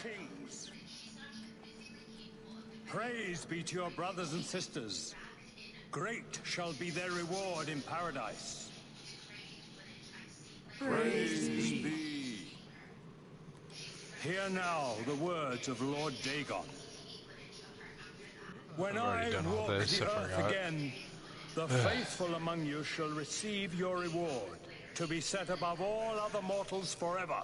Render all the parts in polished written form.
kings. Praise be to your brothers and sisters. Great shall be their reward in paradise. Praise be. Hear now the words of Lord Dagon. When I walk the earth again, the faithful among you shall receive your reward, to be set above all other mortals forever.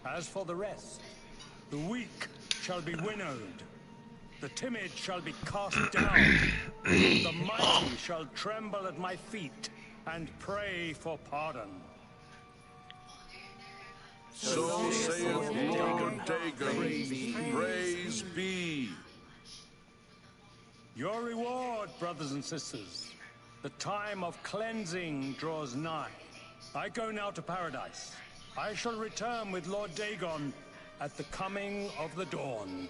As for the rest, the weak shall be winnowed, the timid shall be cast down, the mighty shall tremble at my feet and pray for pardon. So saith Lord Dagon, praise be. Your reward, brothers and sisters. The time of cleansing draws nigh. I go now to paradise. I shall return with Lord Dagon at the coming of the dawn.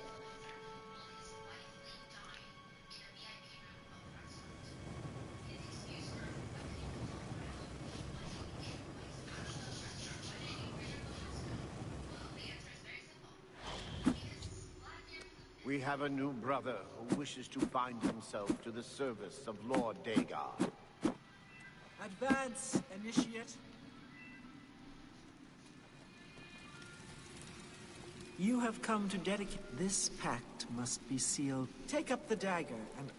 We have a new brother who wishes to bind himself to the service of Lord Dagon. Advance, initiate. You have come to dedicate. This pact must be sealed. Take up the dagger and...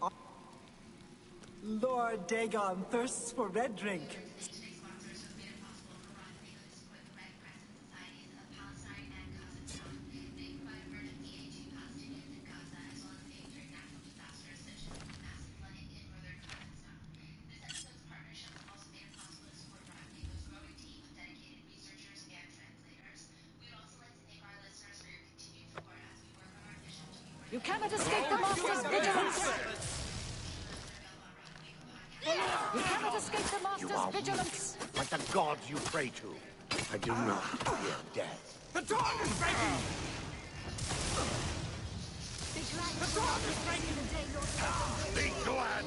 Lord Dagon thirsts for red drink. You cannot escape the Master's vigilance! You cannot escape the Master's vigilance! Like the gods you pray to. I do not fear death. The dawn is breaking! The dawn is breaking! Be glad!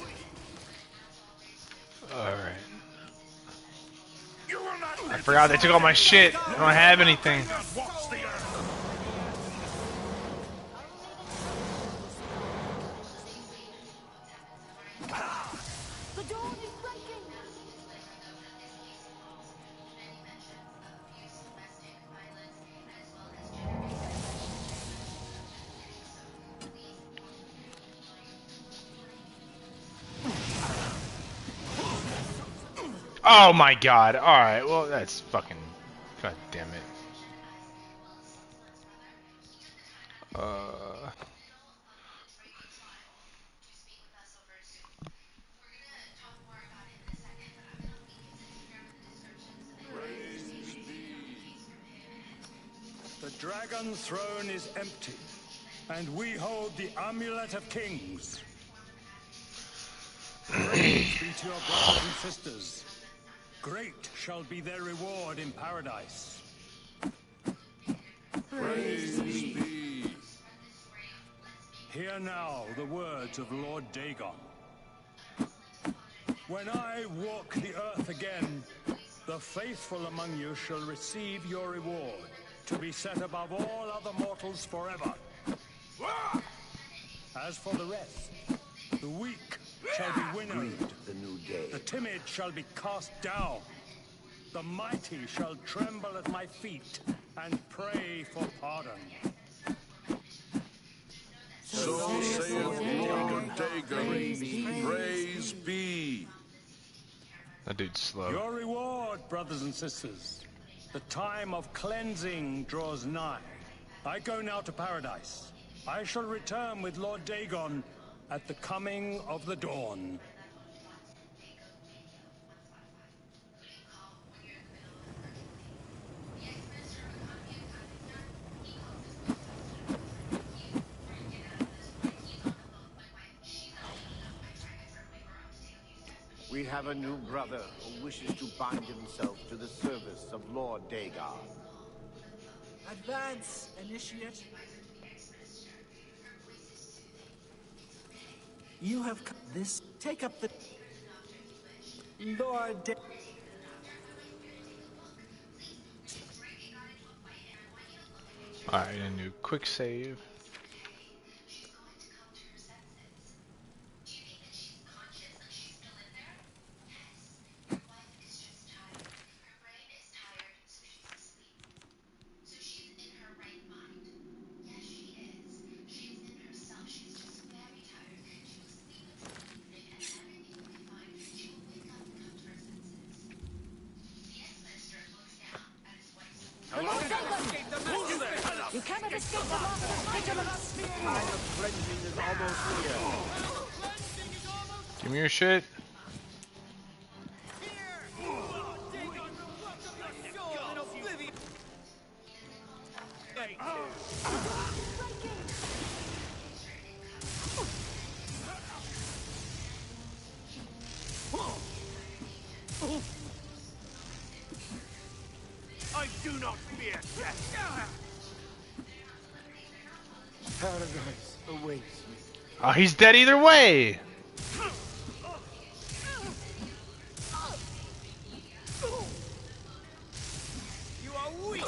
Alright. You will not. I forgot they took all my shit. I don't have anything. Oh my god, alright, well that's fucking... God damn it. The dragon's throne is empty, and we hold the amulet of kings. Praise be to your brothers and sisters. Great shall be their reward in paradise. Praise be. Hear now the words of Lord Dagon. When I walk the earth again, the faithful among you shall receive your reward, to be set above all other mortals forever. As for the rest, the weak shall be winnowed, The new day. the timid shall be cast down, the mighty shall tremble at my feet and pray for pardon. So saith Lord Dagon, praise be. That dude's slow. Your reward, brothers and sisters. The time of cleansing draws nigh. I go now to paradise. I shall return with Lord Dagon at the coming of the dawn. We have a new brother who wishes to bind himself to the service of Lord Dagon. Advance, initiate. You have come. This. Take up the. Lord Dagon. Alright, a new quick save. You cannot escape the Master's vigilance. Time of cleansing is almost here. Give me your shit. I do not fear death. Paradise awaits me. Oh, he's dead either way. You are weak.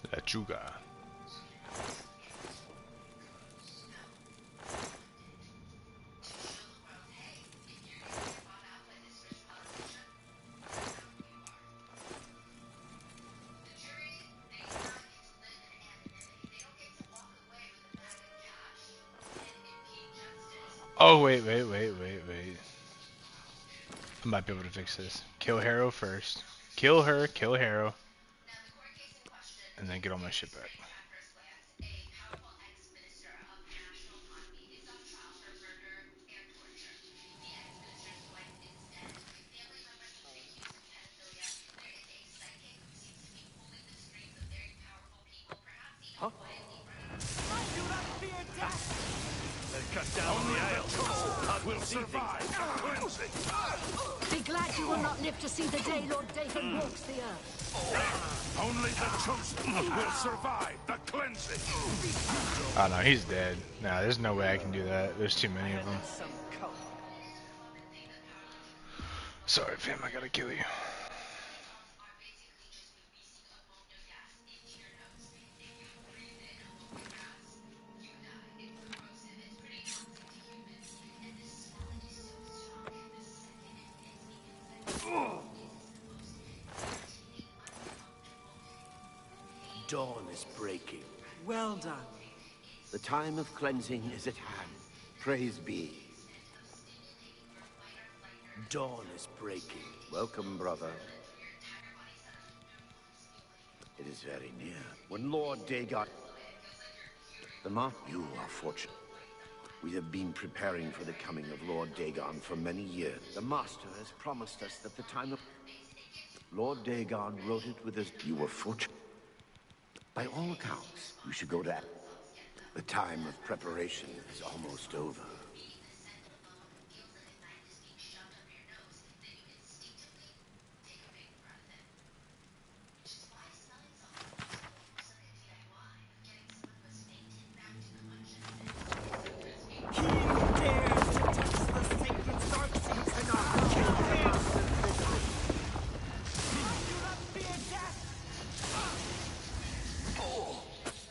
La Juga. Oh, wait. I might be able to fix this. Kill Harrow first. Kill her, kill Harrow. And then get all my shit back. Cut down the ale. I will survive the cleansing. Be glad you will not live to see the day Lord Dagon walks the earth. Only the chosen will survive the cleansing. Oh no, he's dead. Nah, there's no way I can do that. There's too many of them. Sorry, fam, I gotta kill you. Dawn is breaking. Well done. The time of cleansing is at hand. Praise be. Dawn is breaking. Welcome, brother. It is very near. When Lord Dagon... You are fortunate. We have been preparing for the coming of Lord Dagon for many years. The Master has promised us that the time of... Lord Dagon wrote it with his... You were fortunate. By all accounts, you should go to... The time of preparation is almost over.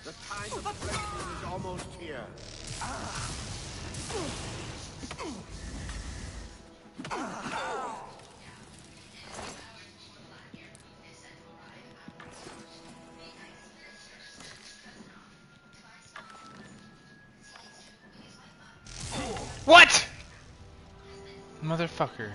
The time of cleansing is almost here. What? Motherfucker.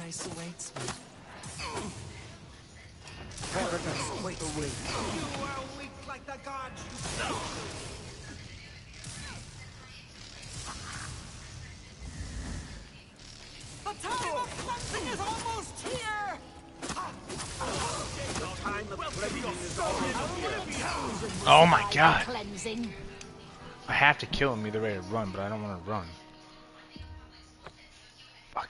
Paradise awaits me. Paradise awaits me. You are weak like the gods you know. The time of cleansing is almost here! The time of cleansing is already here. Oh my god! Cleansing. I have to kill him either way to run, but I don't want to run. Fuck.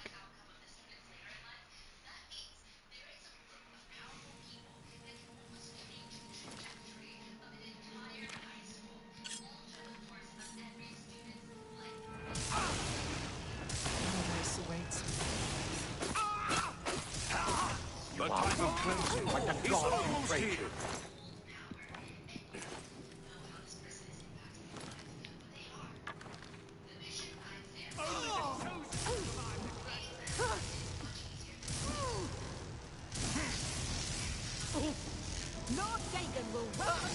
Paradise awaits me. The time of cleansing, like the gods you pray to. Lord Dagon will welcome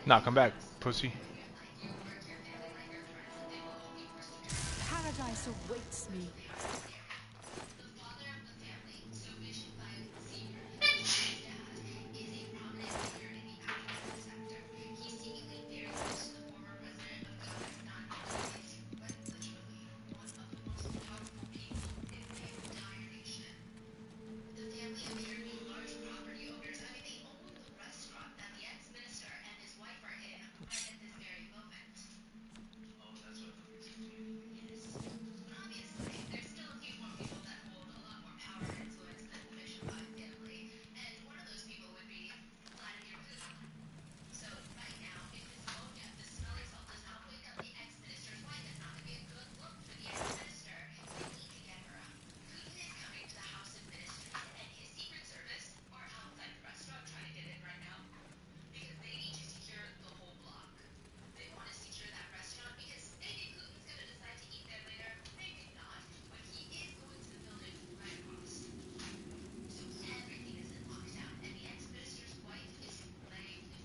Nah, come back, pussy. Paradise awaits me.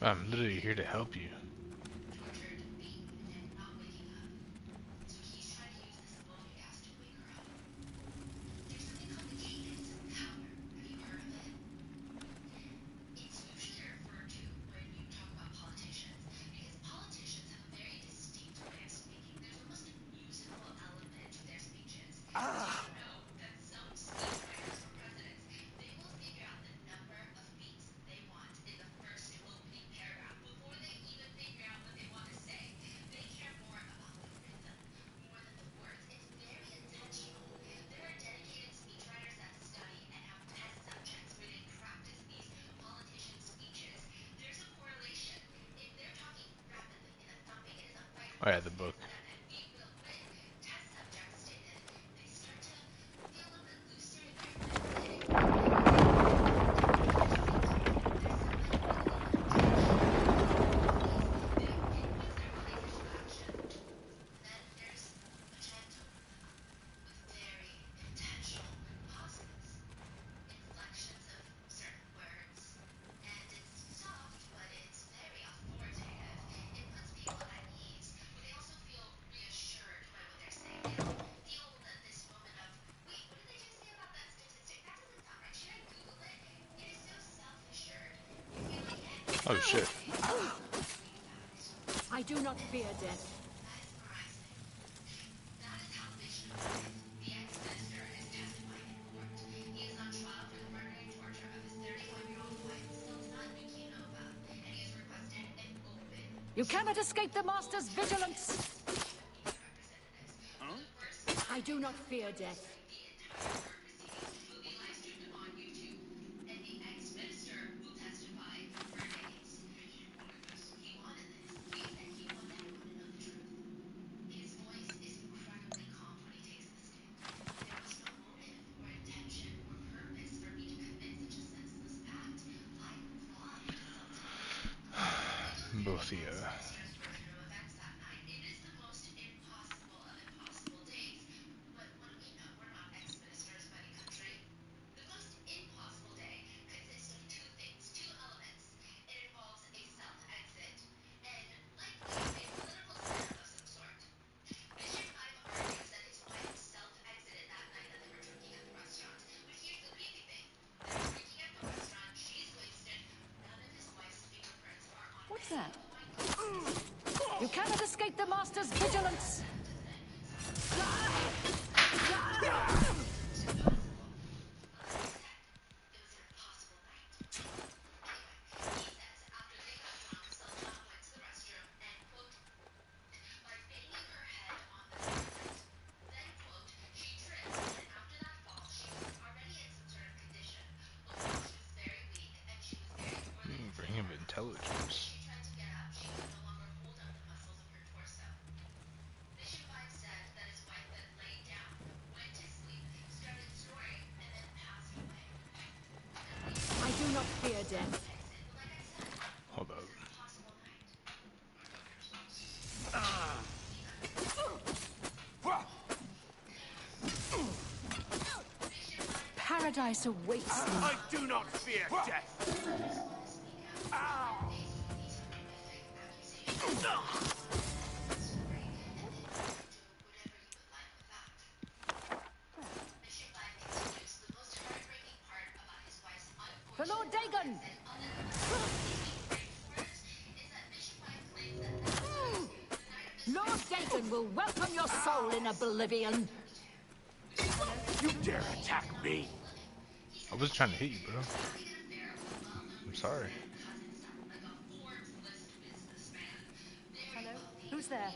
I'm literally here to help you. Oh yeah, the book. Oh shit. I do not fear death. You cannot escape the Master's vigilance. I do not fear death. Both of you. There. You cannot escape the Master's vigilance! Bring him intelligence. I do not fear death. Hold up. Paradise awaits me. I do not fear death. For Lord Dagon! Lord Dagon will welcome your soul in Oblivion. You dare attack me? I was trying to hit you, bro. I'm sorry. Hello? Who's there?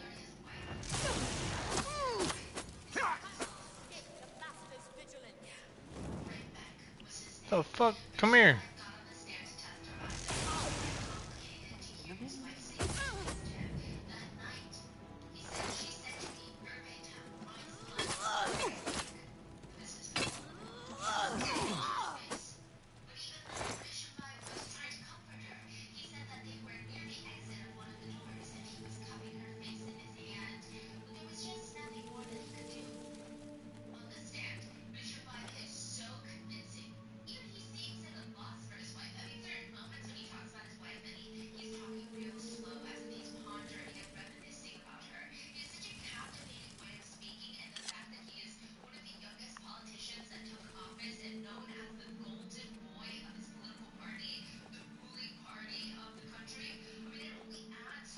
The fuck? Come here.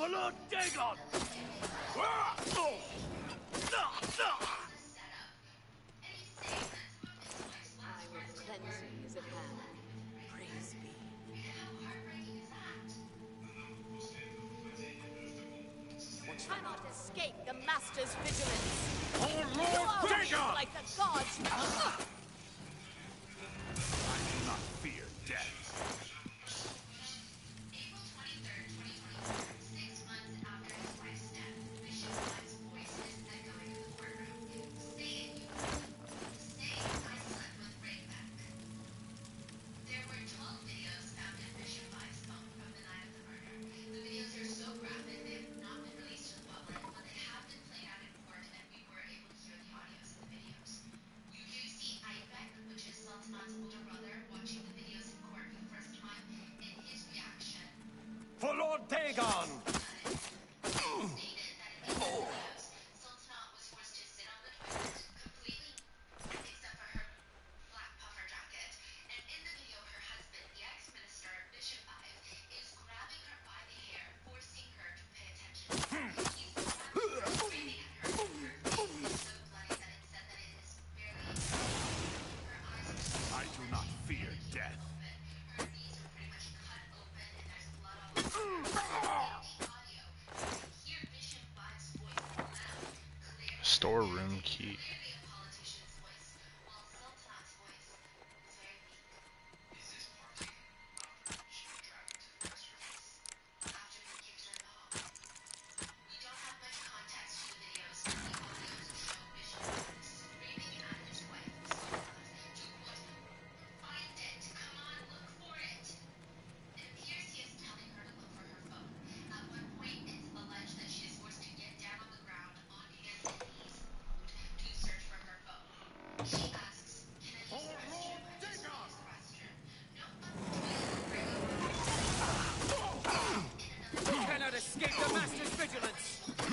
For Lord Dagon! Cleansing is at hand. Praise be. Cannot escape the Master's vigilance. For You Lord are Dagon! like the gods. I do not fear death. For Lord Dagon! I do not fear death. Storeroom key.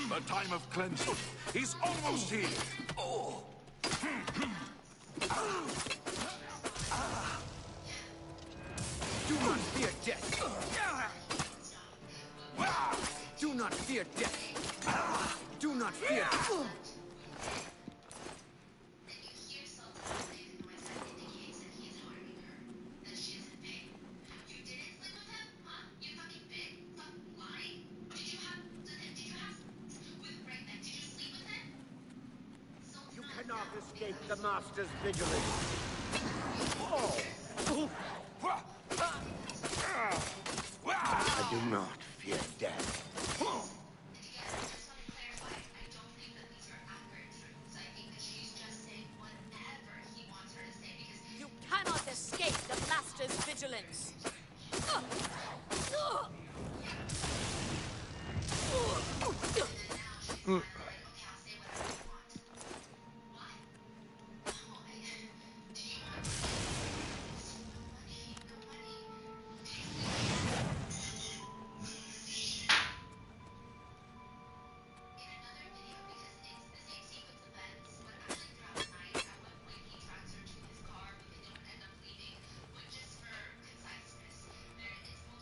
The time of cleansing is almost here. Do not fear death. not fear death. Do not fear death. You cannot escape the Master's vigilance. I do not fear death. You cannot escape the Master's vigilance.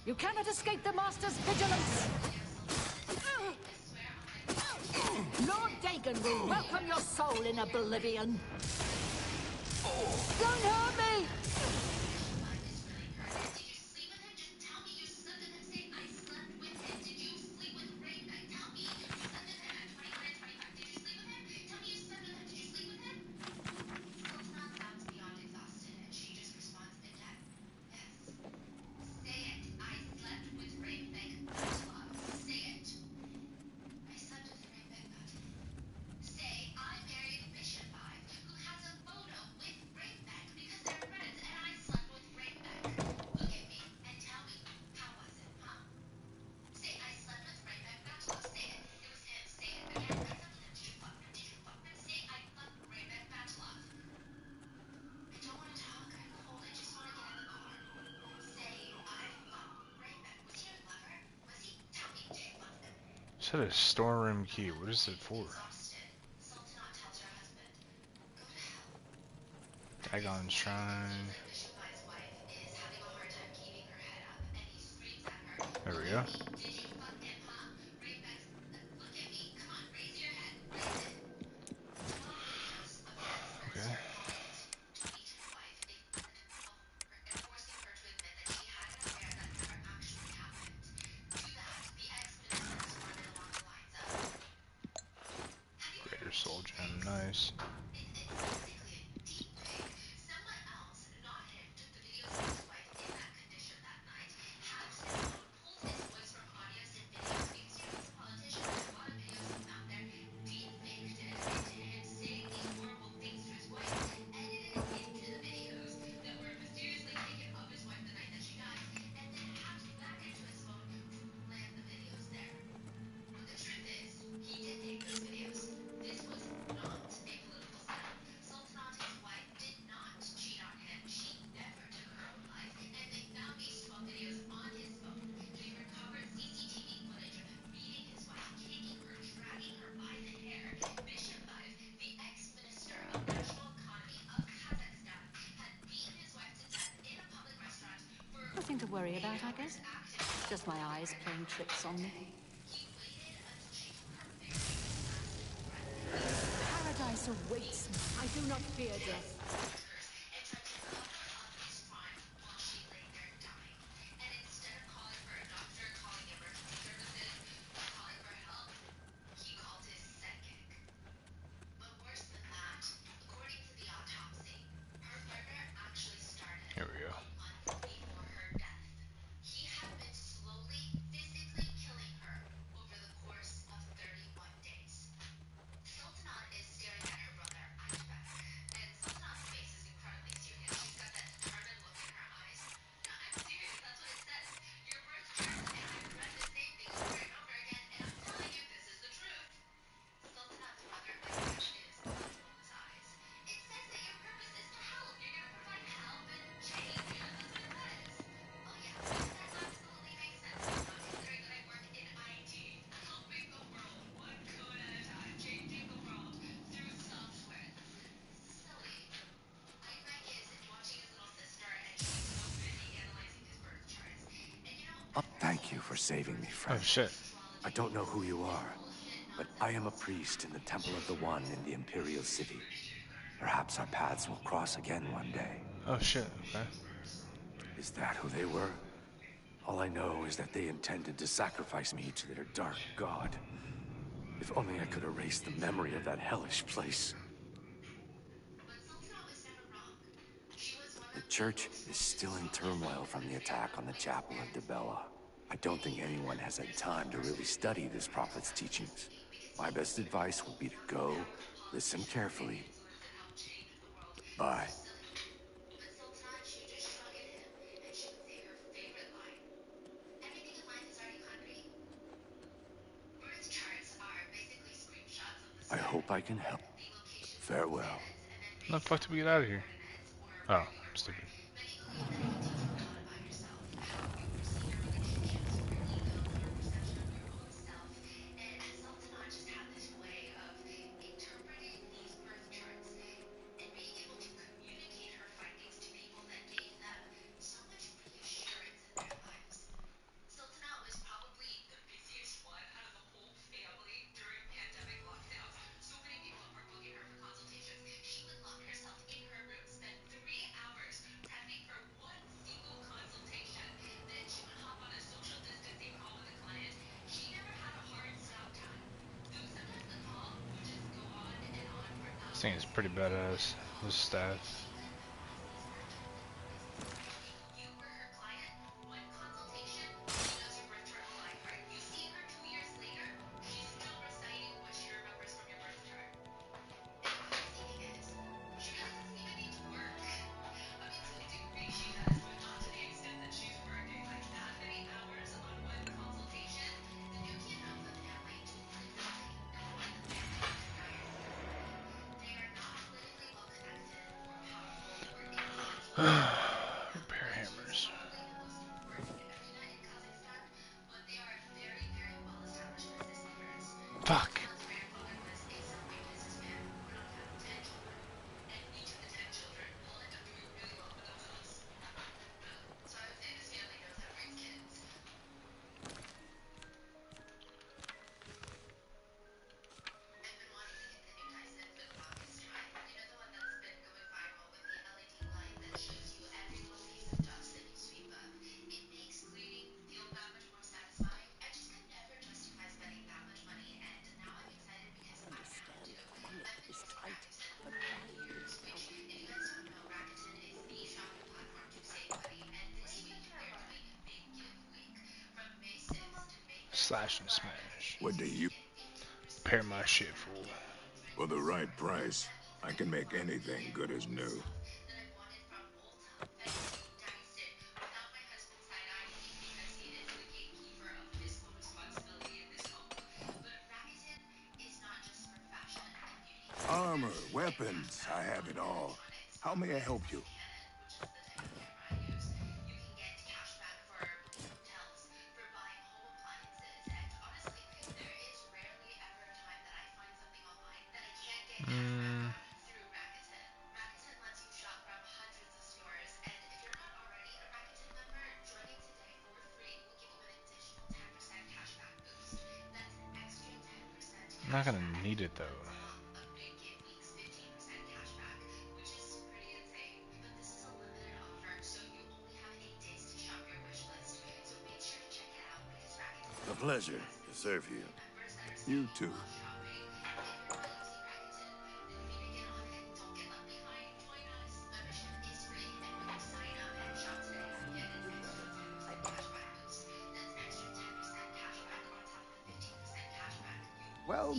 You cannot escape the Master's vigilance! Lord Dagon will welcome your soul in Oblivion! Don't hurt me! Said a storeroom key. What is it for? Dagon Shrine. There we go. Okay. Greater Soul Gem, nice. Nothing to worry about, I guess. Just my eyes playing tricks on me. Paradise awaits me. I do not fear death. Here we go. Thank you for saving me, Oh friend. shit. I don't know who you are, but I am a priest in the Temple of the One in the Imperial City. Perhaps our paths will cross again one day. Oh shit, okay. Is that who they were? All I know is that they intended to sacrifice me to their dark god. If only I could erase the memory of that hellish place. The church is still in turmoil from the attack on the Chapel of Dibella. I don't think anyone has had time to really study this prophet's teachings. My best advice would be to go, listen carefully. Bye. I hope I can help. Farewell. How the fuck did we get out of here? Oh, stupid. This thing is pretty badass. This staff. Repair hammers. Fuck. Slash and smash. What do you... Repair my shit, fool. For the right price, I can make anything good as new. Armor, weapons, I have it all. How may I help you? I'm not gonna need it though. A pleasure to serve you. You too. Well,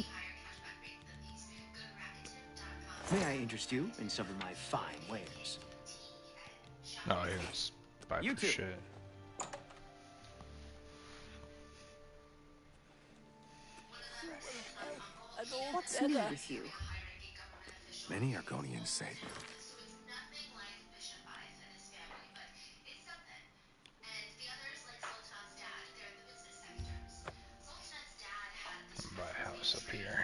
may I interest you in some of my fine wares? No, it is. Buy You for too. shit. What's new with you? Many Argonians say Buy a house up here.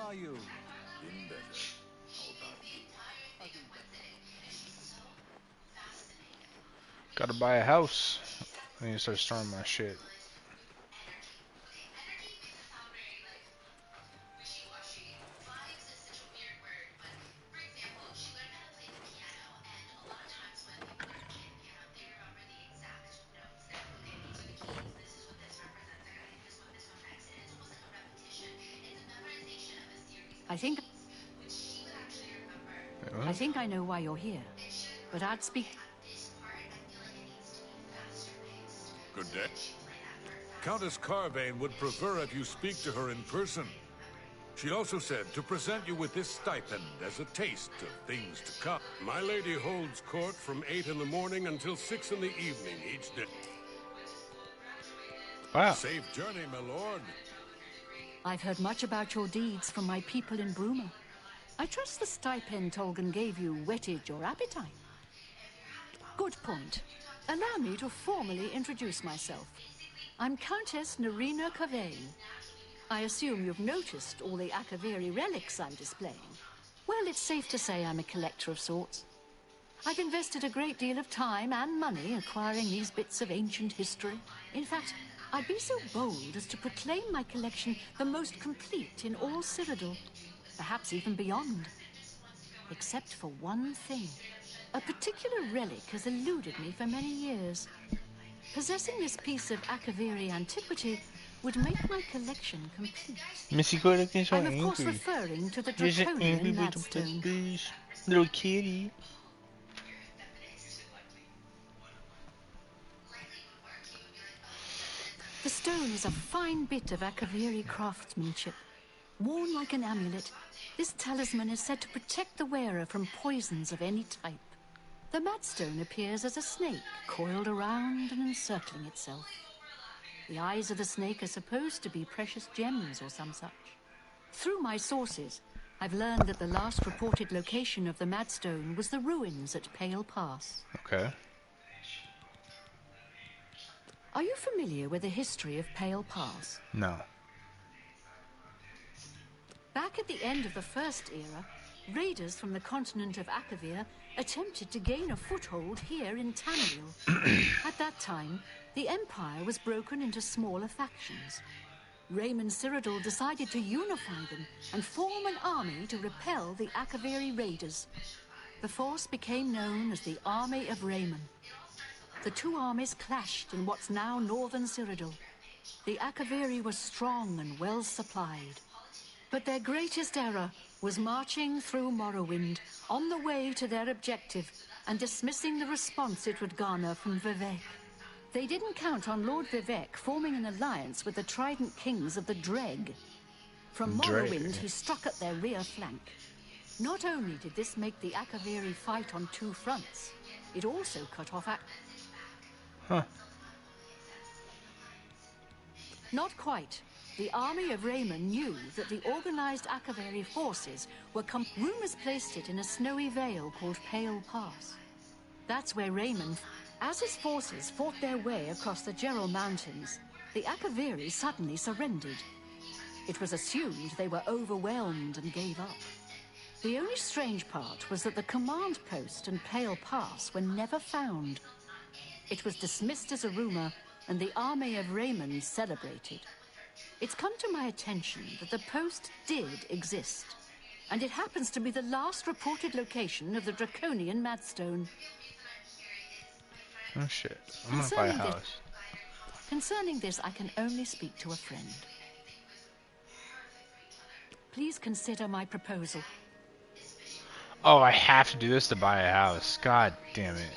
are you? Been better. How about you? Gotta buy a house. I need to start storing my shit. I think I know why you're here, but I'd speak. Good day. Countess Carvane would prefer if you speak to her in person. She also said to present you with this stipend as a taste of things to come. My lady holds court from 8 in the morning until 6 in the evening each day. Wow. Safe journey, my lord. I've heard much about your deeds from my people in Bruma. I trust the stipend Tolgan gave you whetted your appetite. Good point. Allow me to formally introduce myself. I'm Countess Nerina Carvane. I assume you've noticed all the Akaviri relics I'm displaying. Well, it's safe to say I'm a collector of sorts. I've invested a great deal of time and money acquiring these bits of ancient history. In fact, I'd be so bold as to proclaim my collection the most complete in all Cyrodiil. Perhaps even beyond. Except for one thing. A particular relic has eluded me for many years. Possessing this piece of Akaviri antiquity would make my collection complete. I'm of course referring to the Draconian Madstone. Little kitty. The stone is a fine bit of Akaviri craftsmanship. Worn like an amulet, this talisman is said to protect the wearer from poisons of any type. The Madstone appears as a snake, coiled around and encircling itself. The eyes of the snake are supposed to be precious gems or some such. Through my sources, I've learned that the last reported location of the Madstone was the ruins at Pale Pass. Okay. Are you familiar with the history of Pale Pass? No. Back at the end of the First Era, raiders from the continent of Akavir attempted to gain a foothold here in Tamriel. At that time, the Empire was broken into smaller factions. Raymond Cyrodiil decided to unify them and form an army to repel the Akaviri raiders. The force became known as the Army of Raymond. The two armies clashed in what's now northern Cyrodiil. The Akaviri were strong and well supplied. But their greatest error was marching through Morrowind on the way to their objective and dismissing the response it would garner from Vivek. They didn't count on Lord Vivek forming an alliance with the Trident Kings of the Dreg. From Morrowind, he struck at their rear flank. Not only did this make the Akaviri fight on two fronts, it also cut off Not quite. The army of Raymond knew that the organized Akaviri forces were rumors placed it in a snowy vale called Pale Pass. That's where Raymond, as his forces fought their way across the Gerald Mountains, the Akaviri suddenly surrendered. It was assumed they were overwhelmed and gave up. The only strange part was that the command post and Pale Pass were never found. It was dismissed as a rumor, and the army of Raymond celebrated. It's come to my attention that the post did exist, and it happens to be the last reported location of the Draconian Madstone. Oh shit, I'm gonna buy a house. Concerning this, I can only speak to a friend. Please consider my proposal. Oh, I have to do this to buy a house. God damn it.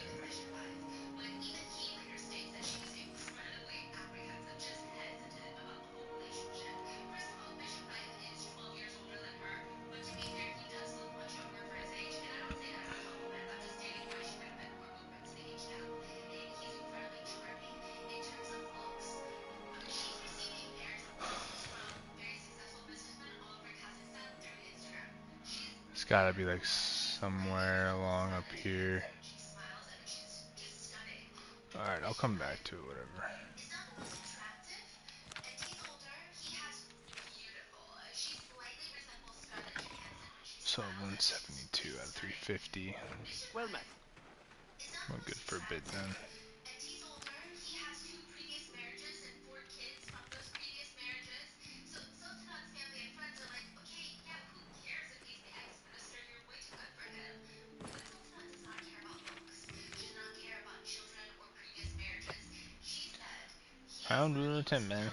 It's gotta be like somewhere along up here. Alright, I'll come back to it, whatever. So 172 out of 350. Well met. We're good for a bit then. Pound rule of 10, man.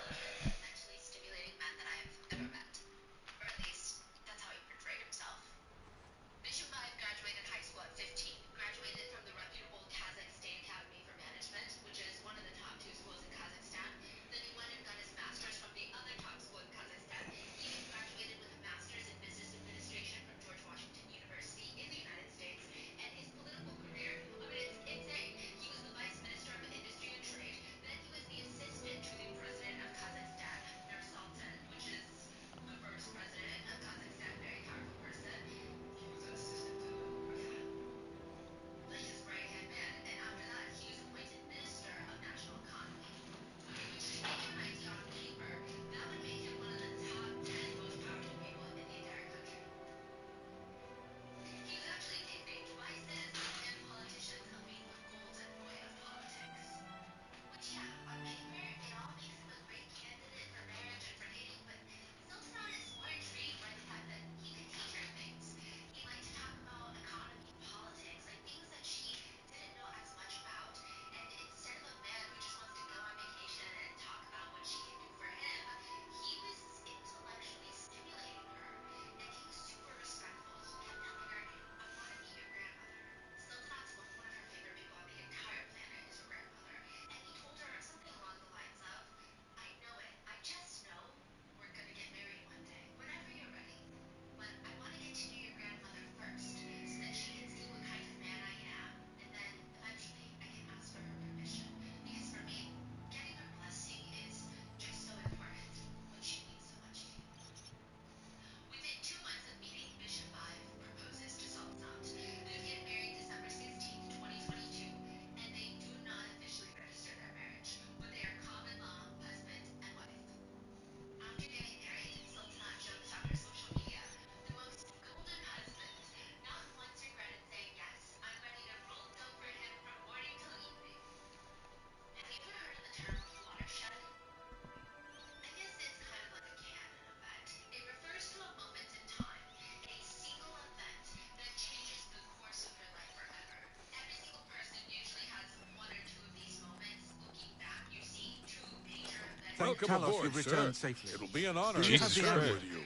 Welcome aboard, you've returned safely. It'll be an honor Jesus to serve Christ. with you.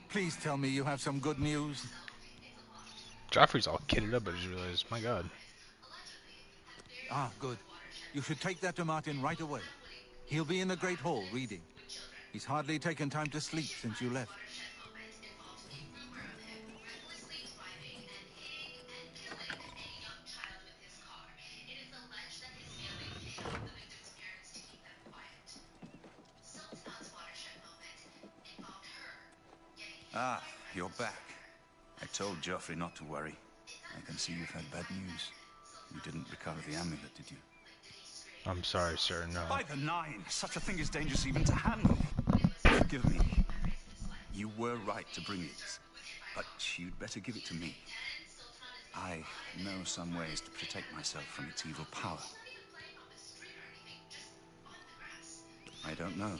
Please tell me you have some good news. Joffrey's all kitted up, I just realized. My god. Ah, good. You should take that to Martin right away. He'll be in the Great Hall reading. He's hardly taken time to sleep since you left. Ah, you're back. I told Joffrey not to worry. I can see you've had bad news. You didn't recover the amulet, did you? I'm sorry, sir, no. By the nine! Such a thing is dangerous even to handle. Forgive me. You were right to bring it, but you'd better give it to me. I know some ways to protect myself from its evil power. I don't know.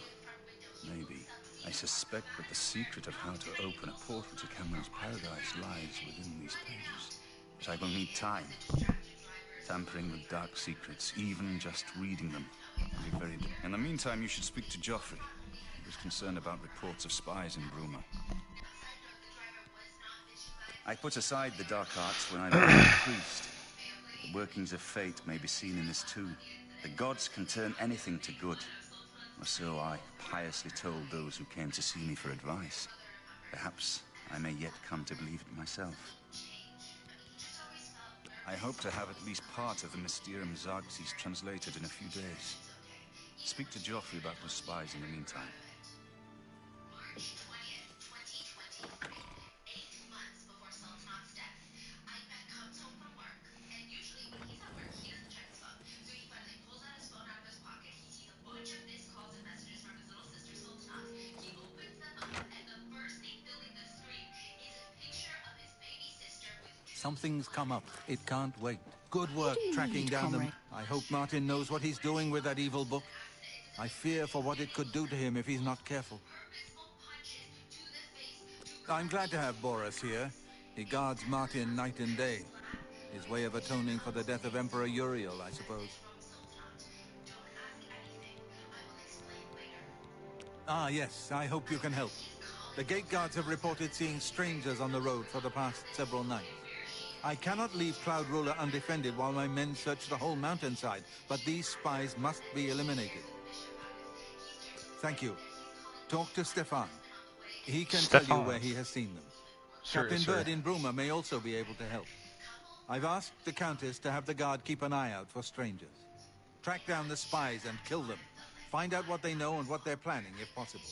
Maybe. I suspect that the secret of how to open a portal to Cameron's paradise lies within these pages. But I will need time. Tampering with dark secrets, even just reading them, will be very... In the meantime, you should speak to Joffrey. He was concerned about reports of spies in Bruma. I put aside the dark arts when I became a priest. The workings of fate may be seen in this too. The gods can turn anything to good. Or so I piously told those who came to see me for advice. Perhaps I may yet come to believe it myself. I hope to have at least part of the Mysterium Xarxes translated in a few days. Speak to Joffrey about those spies in the meantime. Something's come up. It can't wait. Good work do you tracking need, down them. comrade? I hope Martin knows what he's doing with that evil book. I fear for what it could do to him if he's not careful. I'm glad to have Boris here. He guards Martin night and day. His way of atoning for the death of Emperor Uriel, I suppose. Ah, yes, I hope you can help. The gate guards have reported seeing strangers on the road for the past several nights. I cannot leave Cloud Ruler undefended while my men search the whole mountainside, but these spies must be eliminated. Thank you. Talk to Stefan. He can tell you where he has seen them. Captain Bird in Bruma may also be able to help. I've asked the Countess to have the guard keep an eye out for strangers. Track down the spies and kill them. Find out what they know and what they're planning, if possible.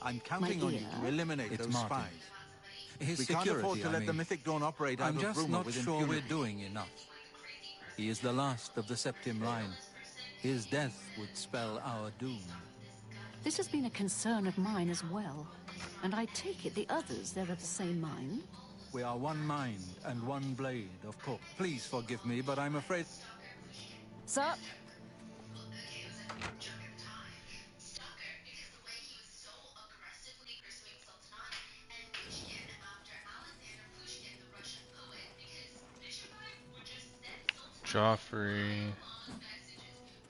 I'm counting on you to eliminate those spies. His We can't afford to let the Mythic Dawn operate out I'm of just Bruma not with sure impunity. we're doing enough. He is the last of the Septim line. His death would spell our doom. This has been a concern of mine as well. And I take it the others, they're of the same mind? We are one mind and one blade, of course. Please forgive me, but I'm afraid... Sir? Joffrey,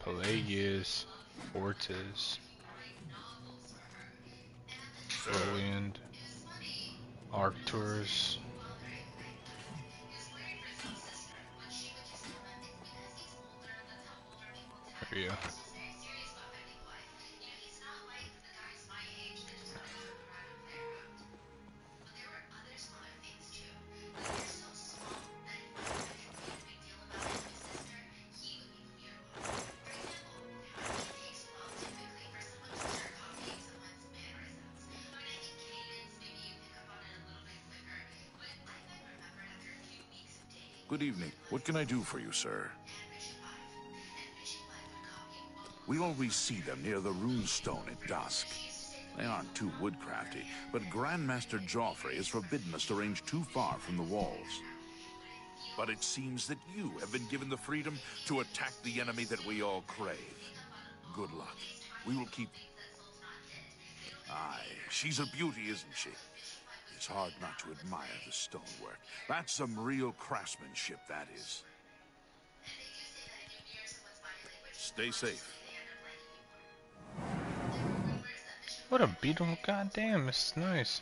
Pelagius, Fortis, Foliand, Arcturus. There we go. Good evening. What can I do for you, sir? We always see them near the runestone at dusk. They aren't too woodcrafty, but Grandmaster Joffrey has forbidden us to range too far from the walls. But it seems that you have been given the freedom to attack the enemy that we all crave. Good luck. We will keep... Aye, she's a beauty, isn't she? It's hard not to admire the stonework. That's some real craftsmanship, that is. Stay safe. What a beautiful goddamn, this is nice.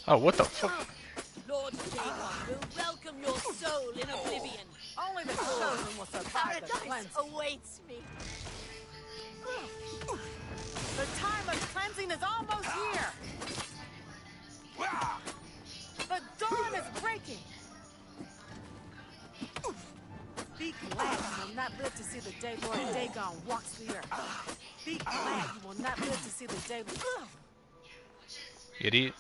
Oh, what the fuck? Lord Dagon will welcome your soul in Oblivion. Only the chosen will survive the cleanse. Awaits me. The time of cleansing is almost here. The dawn is breaking. Be glad you will not live to see the day Lord Dagon walks the earth. Be glad you will not live to see the day... Idiot.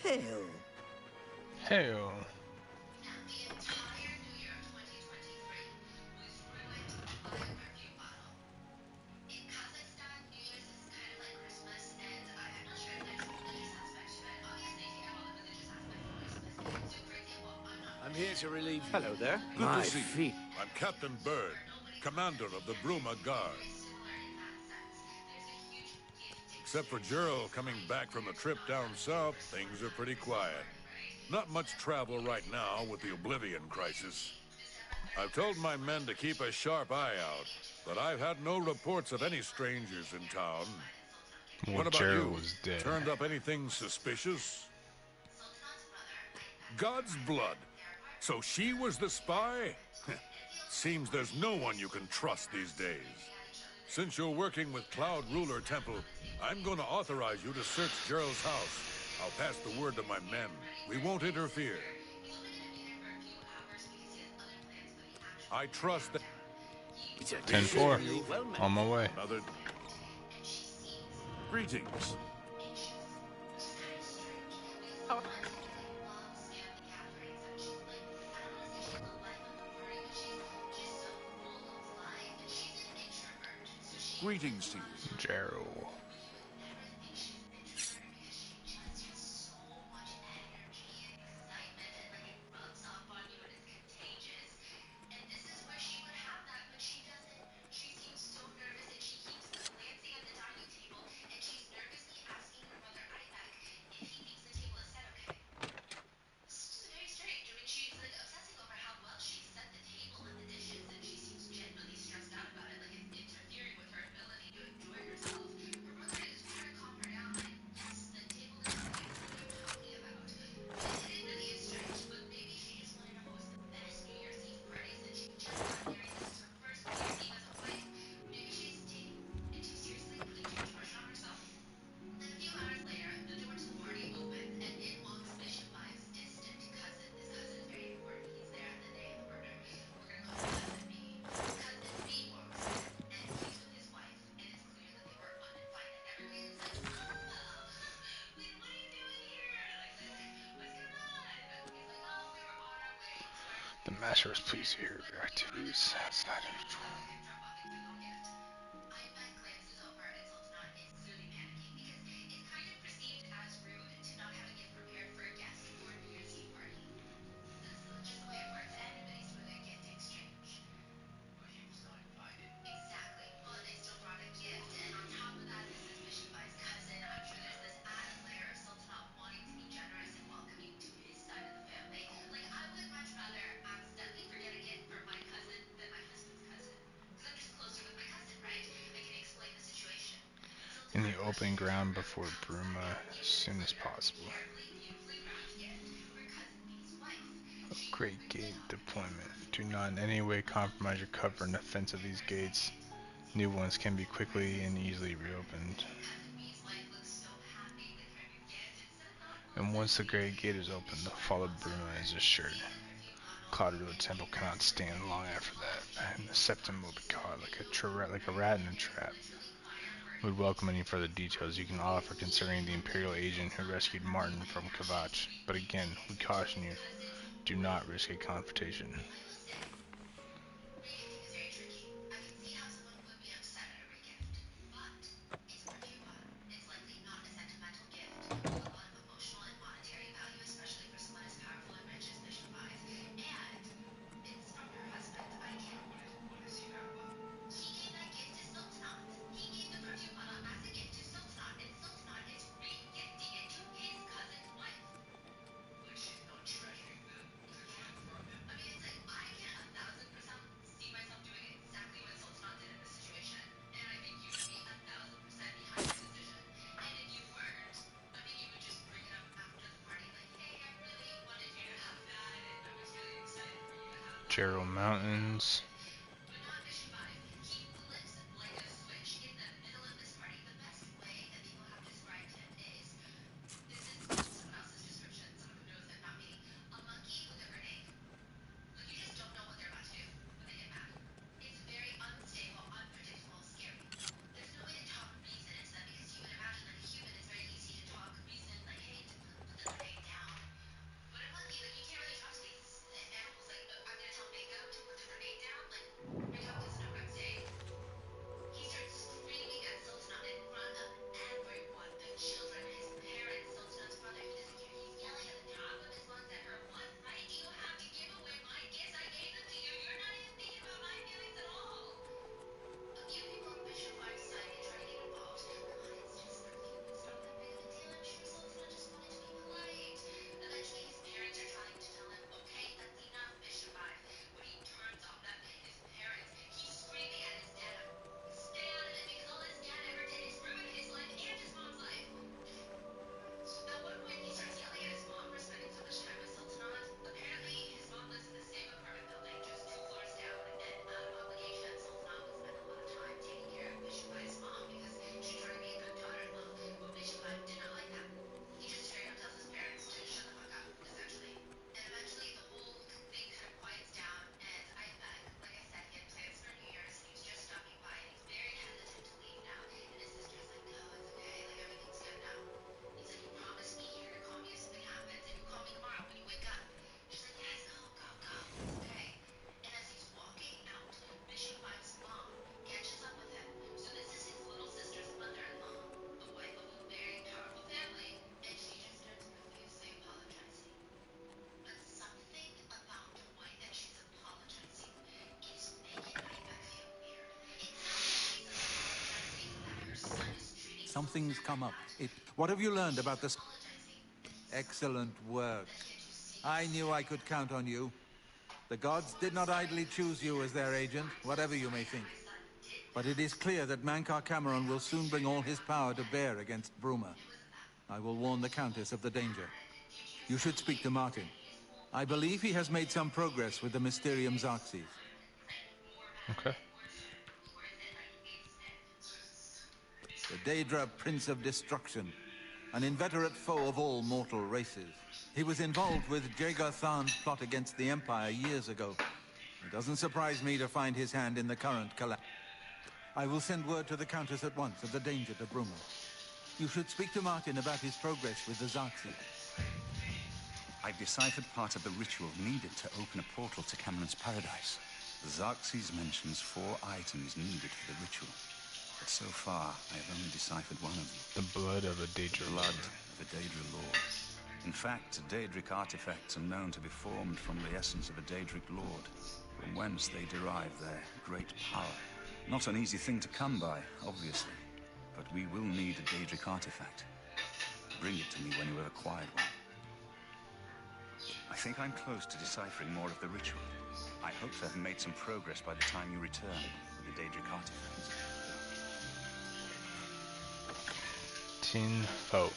Hail. Hail. I'm here to relieve you. Hello there. Good My to see feet. you. I'm Captain Bird, commander of the Bruma Guard. Except for Gerald coming back from a trip down south, things are pretty quiet. Not much travel right now with the Oblivion crisis. I've told my men to keep a sharp eye out, but I've had no reports of any strangers in town. Well, What about Gerald you? was dead. Turned up anything suspicious? God's blood. So she was the spy? Seems there's no one you can trust these days. Since you're working with Cloud Ruler Temple, I'm going to authorize you to search Gerald's house. I'll pass the word to my men. We won't interfere. I trust that... 10-4. On my way. Another... Greetings. Greetings to you. Gerald. The master is pleased to hear your activities outside of ritual. In the open ground before Bruma as soon as possible. Great gate deployment. Do not in any way compromise your cover and defense of these gates. New ones can be quickly and easily reopened. And once the great gate is opened, the fall of Bruma is assured. Cloud Ruler Temple cannot stand long after that, and the Septim will be caught like a rat in a trap. We would welcome any further details you can offer concerning the Imperial agent who rescued Martin from Kavach, but again, we caution you, do not risk a confrontation. Gerald Mountains. Something's come up. What have you learned about this? Excellent work. I knew I could count on you. The gods did not idly choose you as their agent, whatever you may think. But it is clear that Mankar Cameron will soon bring all his power to bear against Bruma. I will warn the Countess of the danger. You should speak to Martin. I believe he has made some progress with the Mysterium Xerxes. Okay. The Daedra Prince of Destruction, an inveterate foe of all mortal races. He was involved with Jagar Tharn's plot against the Empire years ago. It doesn't surprise me to find his hand in the current collapse. I will send word to the Countess at once of the danger to Bruma. You should speak to Martin about his progress with the Xerxes. I've deciphered part of the ritual needed to open a portal to Cameron's paradise. The Xerxes mentions 4 items needed for the ritual. But so far, I have only deciphered one of them. The blood of a Daedra Blood Lord. of a Daedra Lord. In fact, Daedric artifacts are known to be formed from the essence of a Daedric Lord, from whence they derive their great power. Not an easy thing to come by, obviously, but we will need a Daedric artifact. Bring it to me when you have acquired one. I think I'm close to deciphering more of the ritual. I hope to have made some progress by the time you return with the Daedric artifacts. Tin Foe.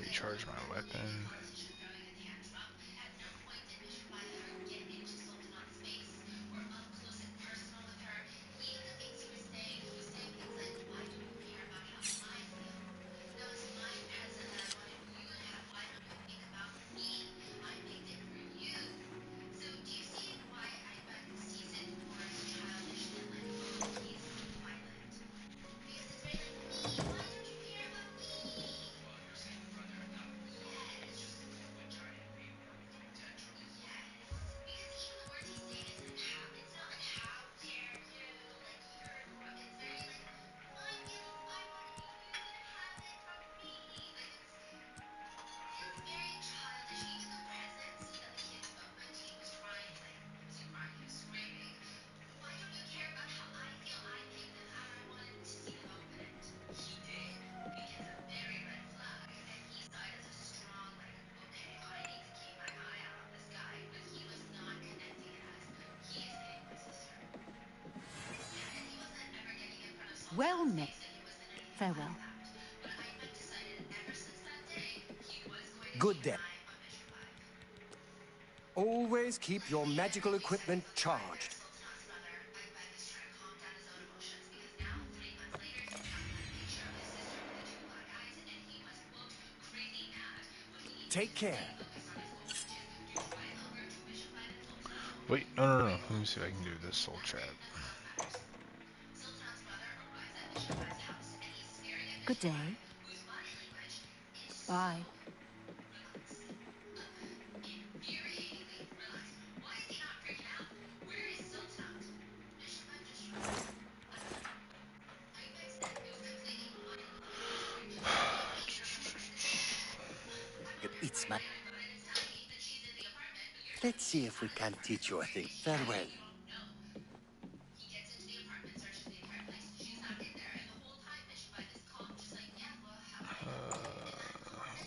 Recharge my weapon. Well met. Farewell. Good day. Always keep your magical equipment charged. Take care. Wait, no. Let me see if I can do this soul trap. Good day. Bye. It's my... Let's see if we can teach you a thing. Farewell.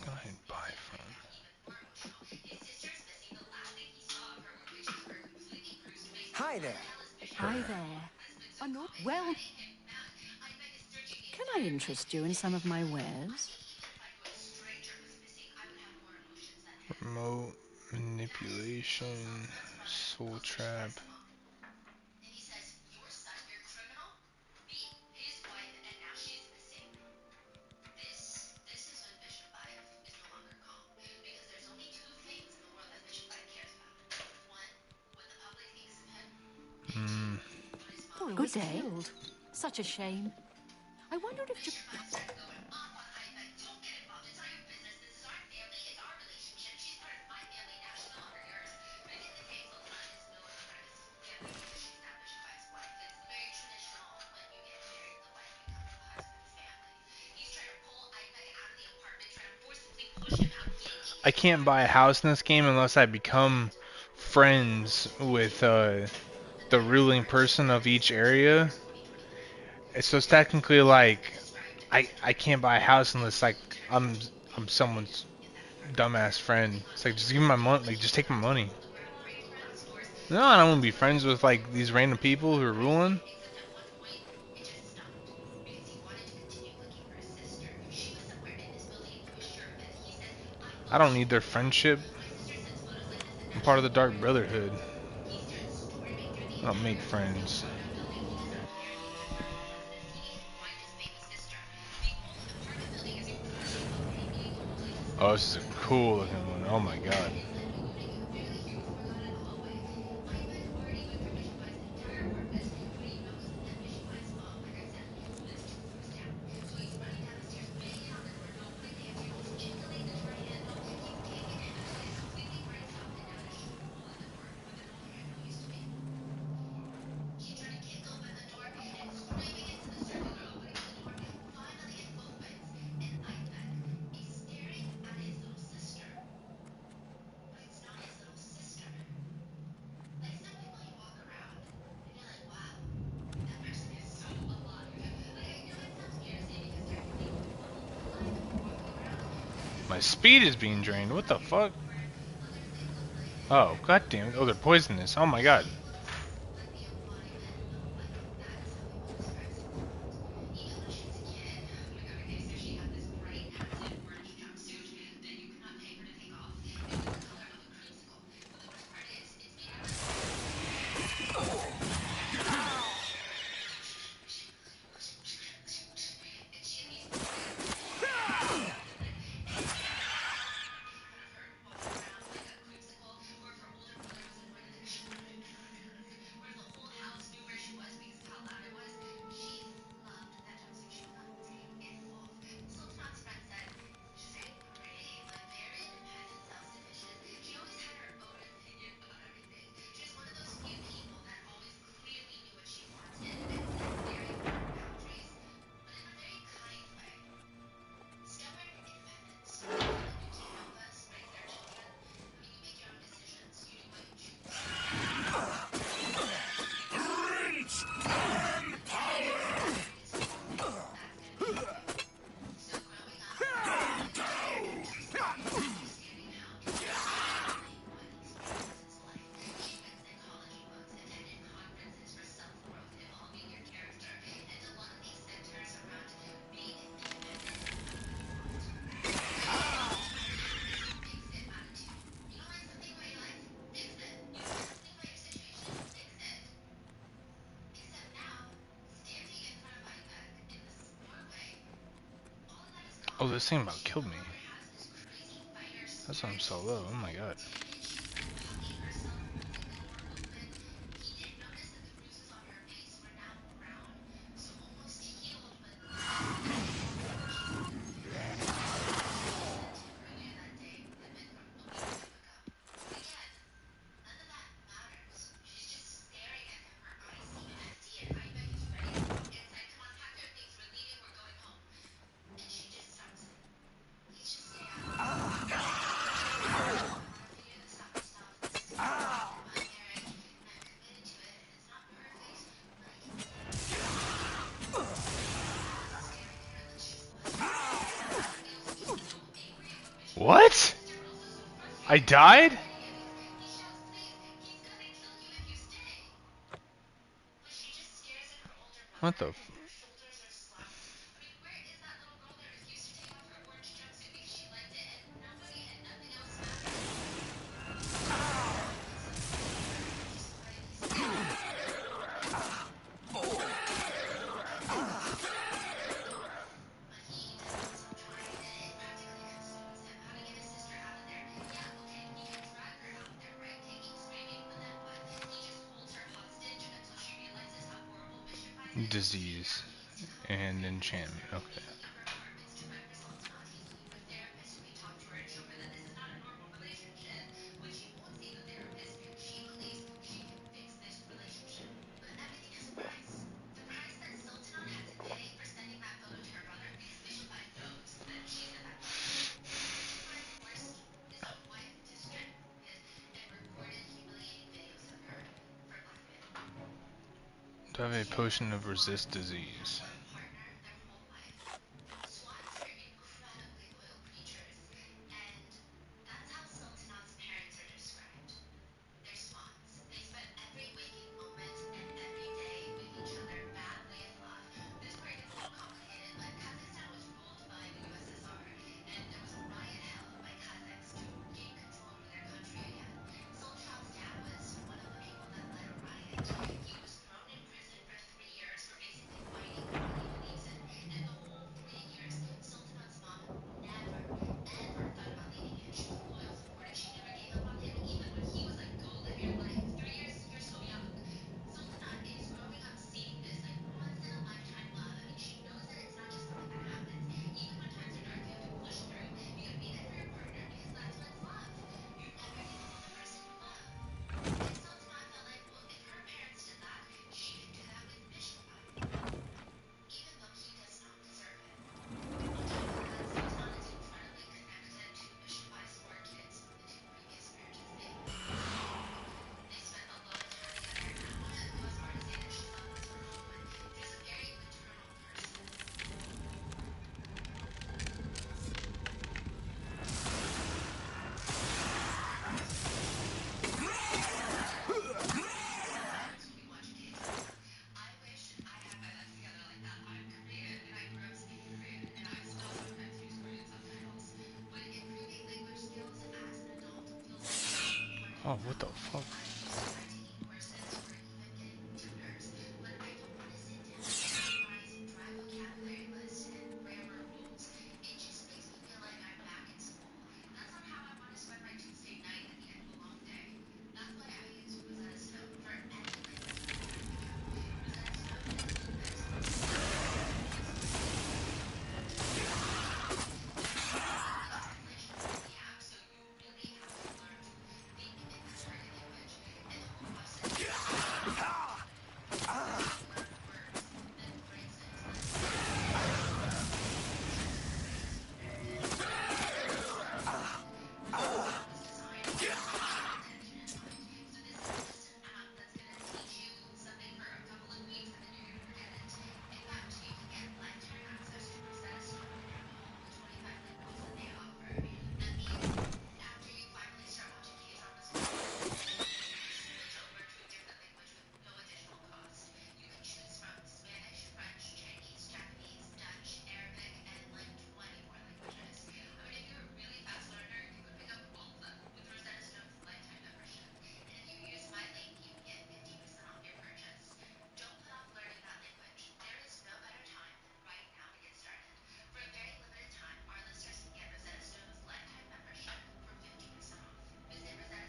Go ahead and buy from. Hi there. Hi there. Oh, no. Well... Can I interest you in some of my wares? Remote manipulation, soul trap. Good day. Such a shame. I wondered if you... I can't buy a house in this game unless I become friends with the ruling person of each area. So it's technically like I can't buy a house unless like I'm someone's dumbass friend. It's like just give me my money, like just take my money. No, I don't want to be friends with like these random people who are ruling. I don't need their friendship. I'm part of the Dark Brotherhood. I don't make friends. Oh, this is a cool looking one. Oh my god. My speed is being drained. What the fuck? Oh, god damn it. Oh, they're poisonous. Oh my god. Oh, this thing about killed me. That's why I'm so low. Oh my god. What? I died? What the f Disease and enchantment. Okay. Do I have a potion of resist disease? Oh, what the fuck?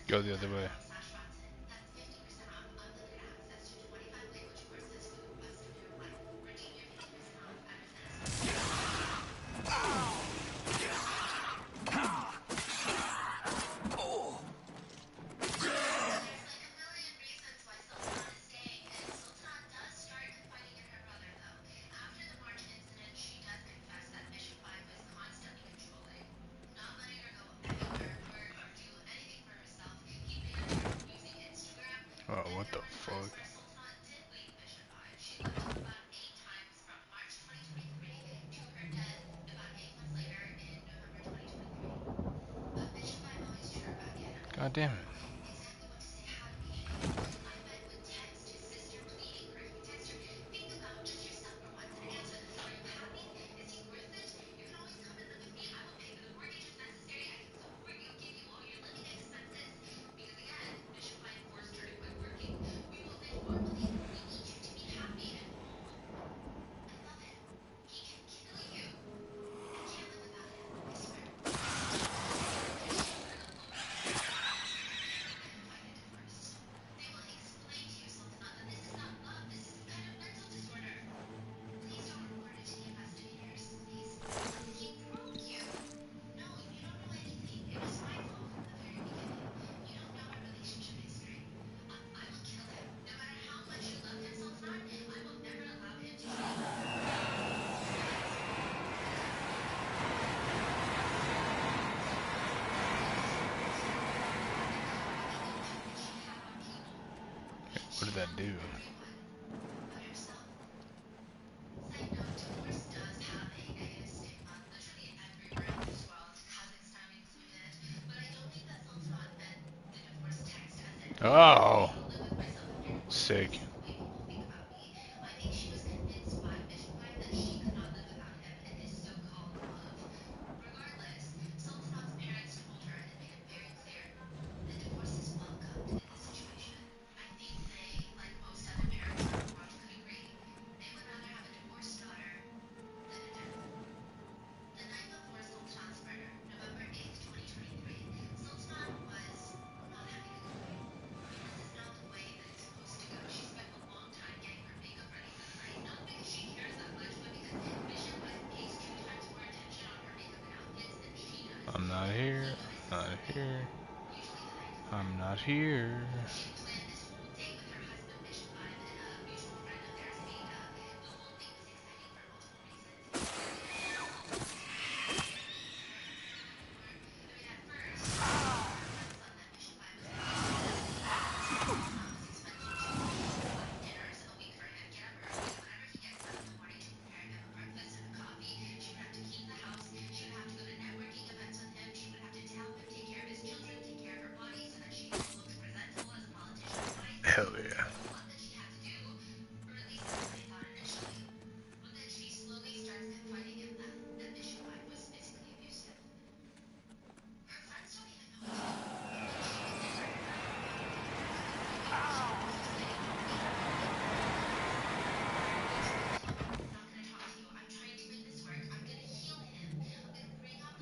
Go the other way. Oh, what the fuck? God damn it. What did that do? Oh, sick. I'm not here. Not here. I'm not here. Hell yeah.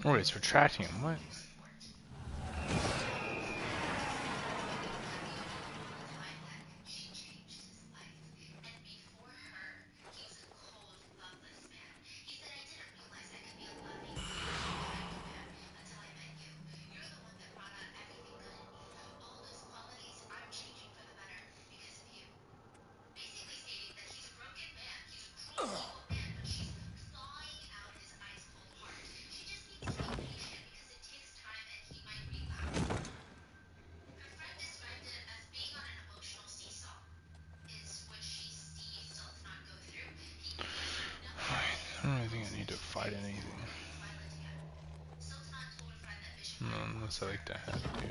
Oh, it's retracting him. What? I don't really think I need to fight anything. No, unless I like to have to.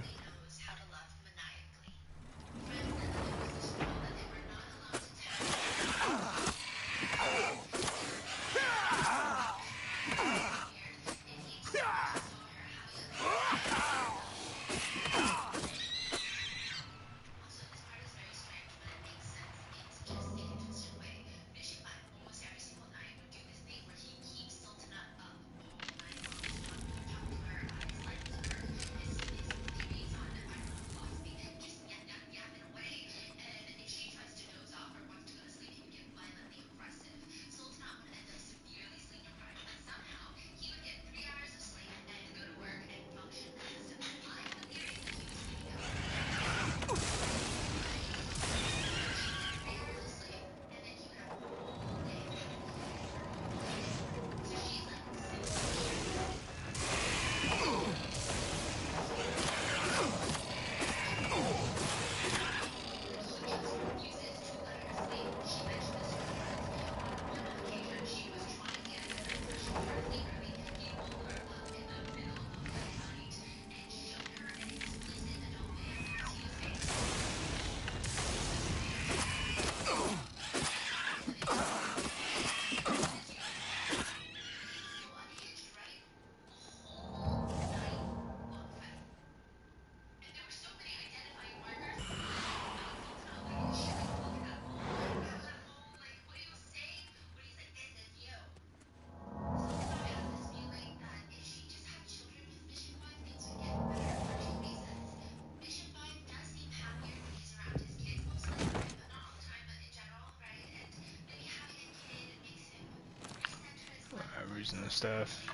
Reason and stuff.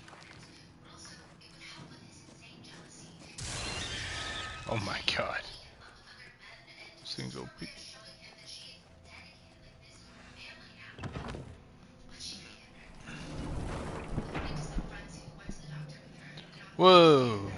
Oh my god. This thing's OP. Whoa.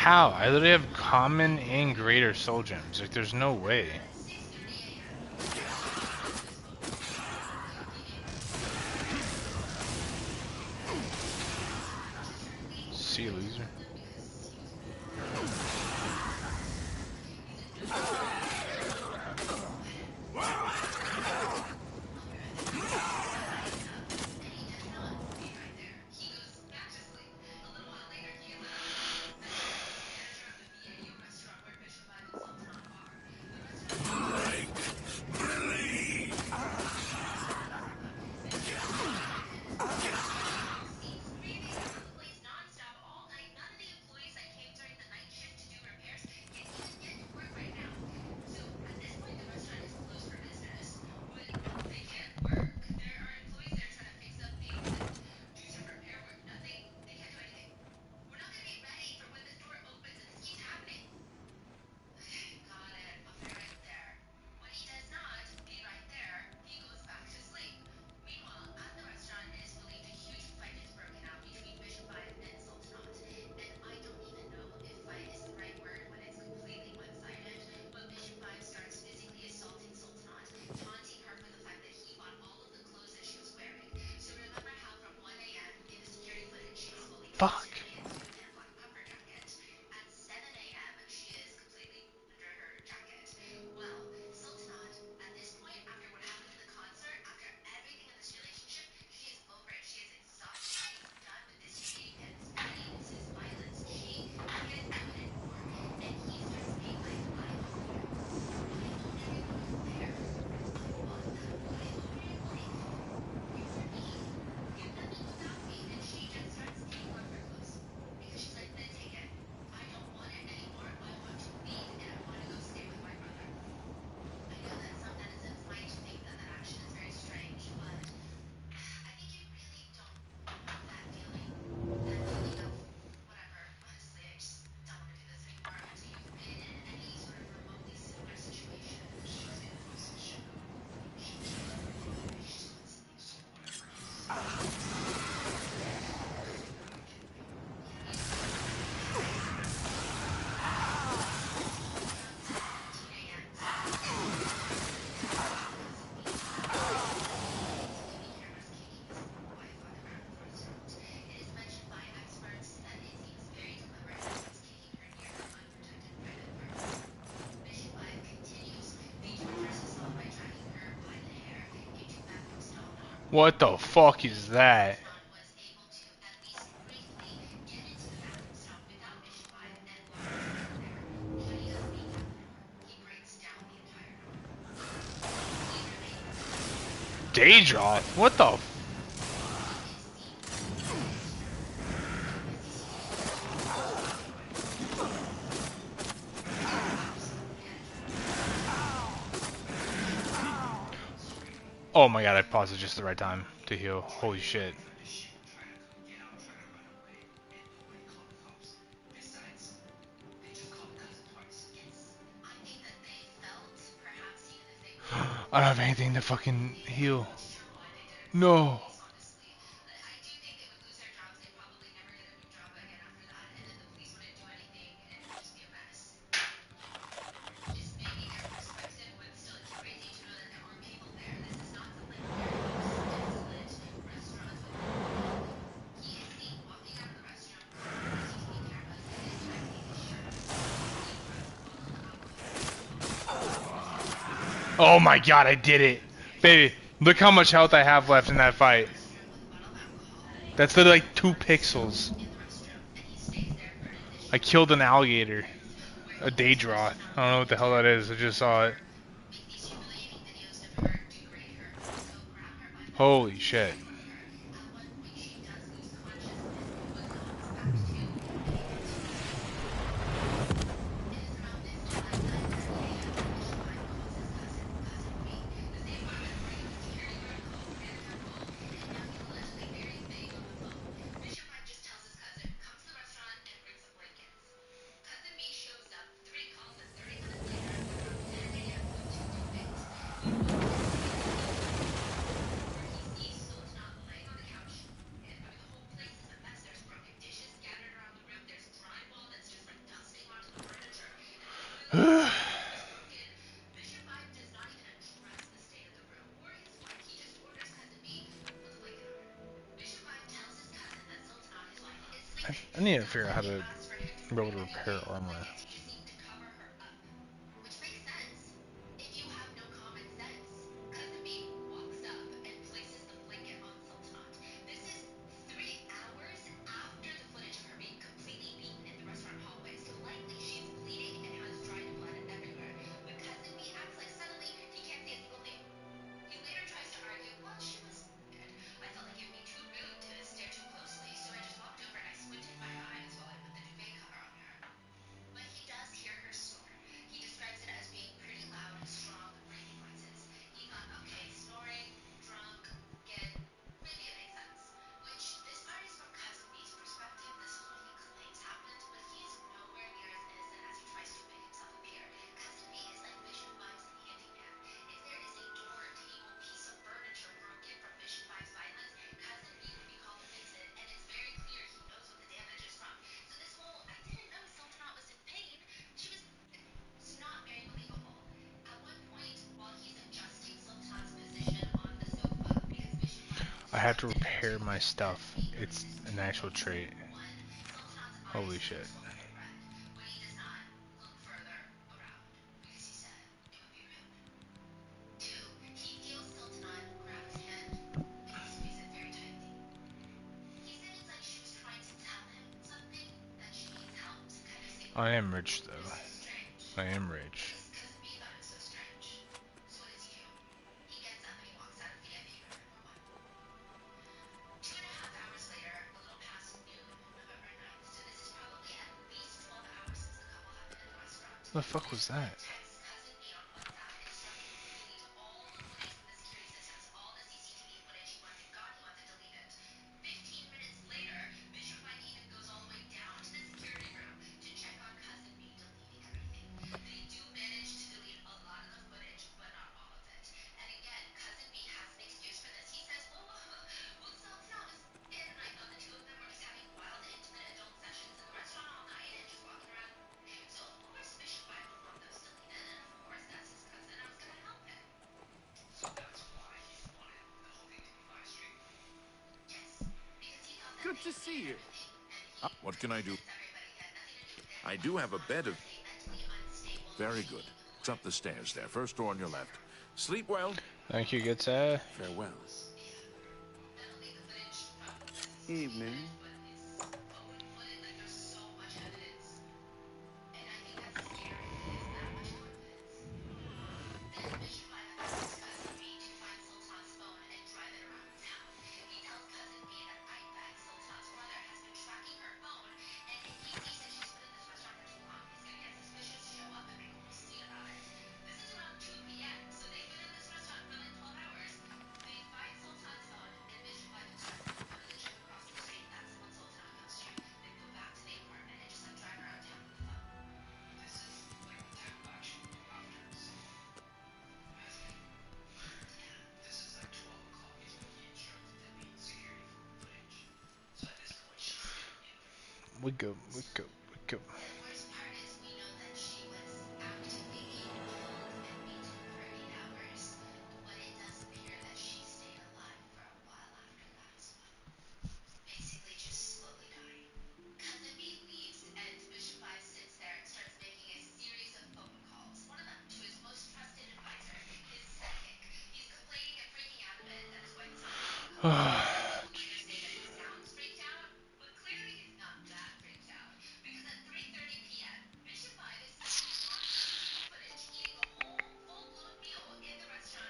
How? I literally have common and greater soul gems. Like, there's no way. See you, loser. Fuck. What the fuck is that? Daedra? What the? Oh my god, I paused it just the right time to heal. Holy shit. I don't have anything to fucking heal. No. Oh my god, I did it. Baby, look how much health I have left in that fight. That's literally like 2 pixels. I killed an alligator. A Daedra. I don't know what the hell that is. I just saw it. Holy shit. I need to figure out how to be able to repair armor. I have to repair my stuff. It's an actual trait. Holy shit. I am rich though. I am rich. What the fuck was that? Good to see you. What can I do? I do have a bed of... Very good. It's up the stairs there. First door on your left. Sleep well. Thank you, Gitsa. Farewell. Evening. We go.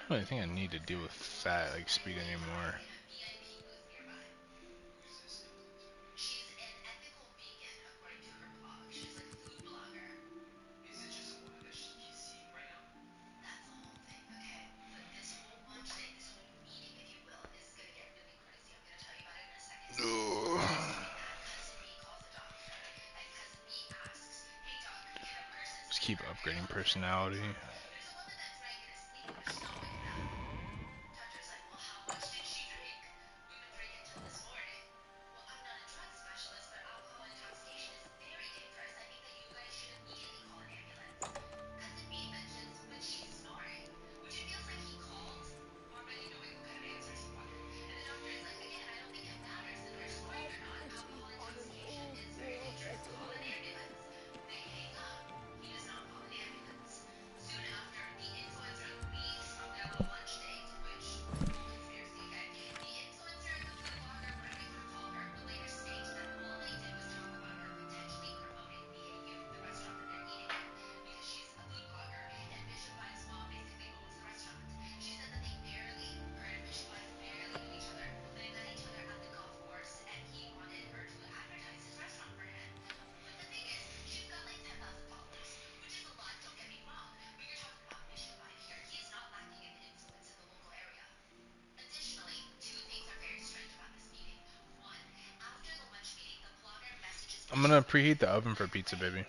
I don't think I need to deal with that like speed anymore. Just keep upgrading personality. I'm gonna preheat the oven for pizza, baby.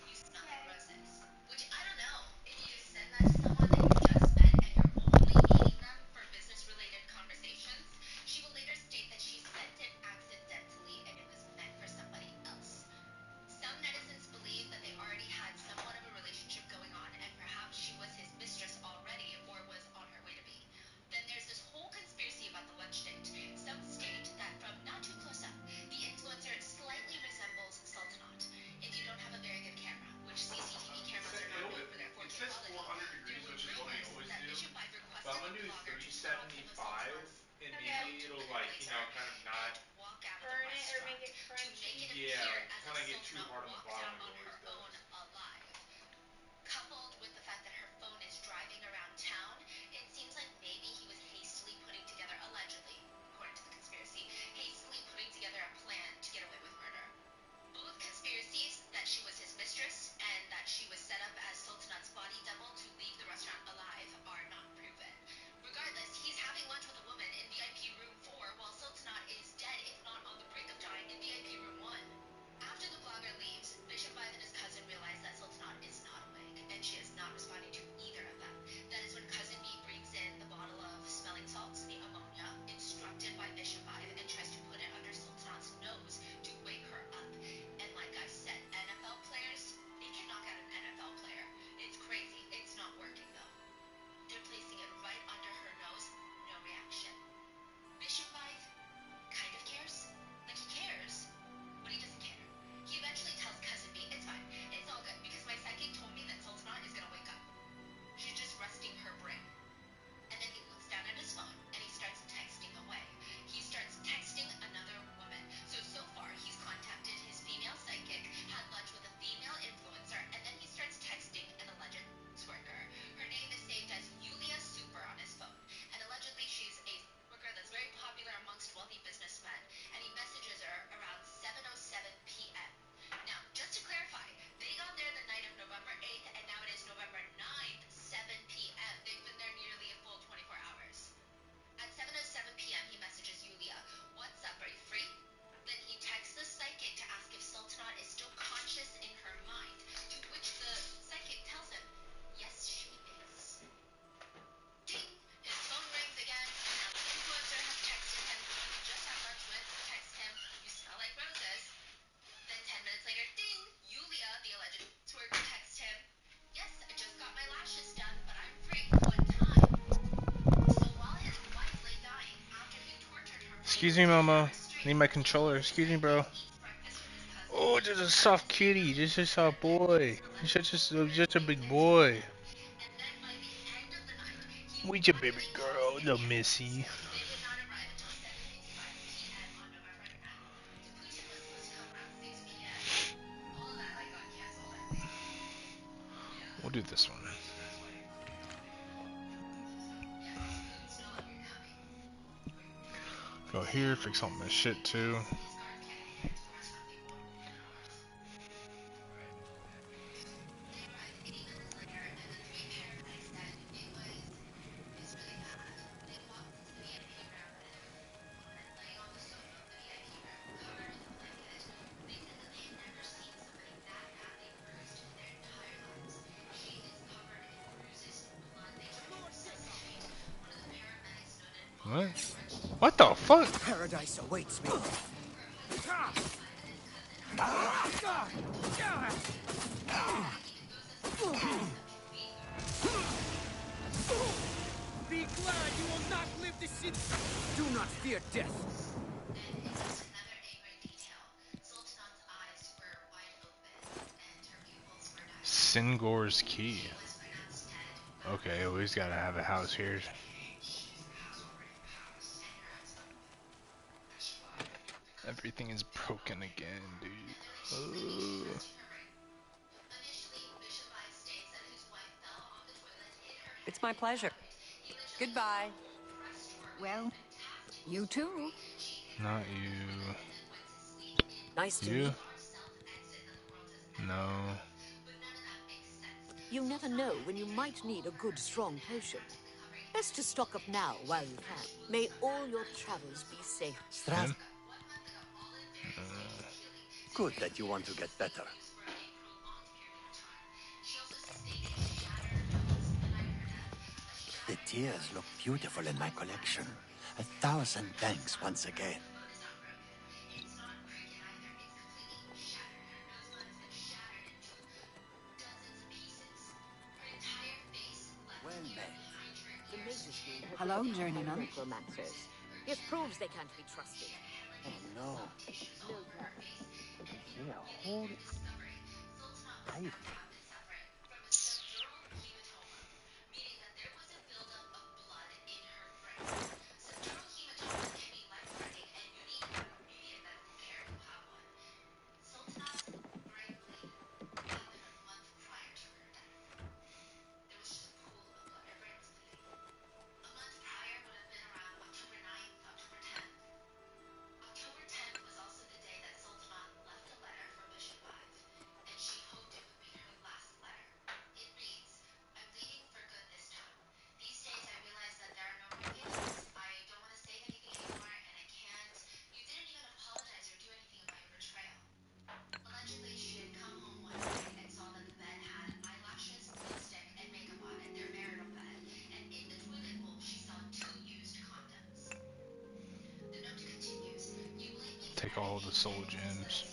Excuse me, Mama. I need my controller. Excuse me, bro. Oh, just a soft kitty. Just a soft boy. Just a big boy. We your baby girl, little Missy. We'll do this one. Go here, fix all my shit too. What? What the fuck? Paradise awaits me. Be glad you will not live to see. Do not fear death. Singor's key. Okay, well, he's gotta have a house here. Everything is broken again, dude. It's my pleasure. Goodbye. Well, you too. Not you. Nice to You? meet No. you. Never know when you might need a good, strong potion. Best to stock up now while you can. May all your travels be safe. Him? Good that you want to get better. The tears look beautiful in my collection. 1,000 thanks once again. Well met. The Mage's Guild has Hello, become journeyman. necromancers. This proves they can't be trusted. Oh no. No thanks. Yeah, hold tight. Take all the soul gems.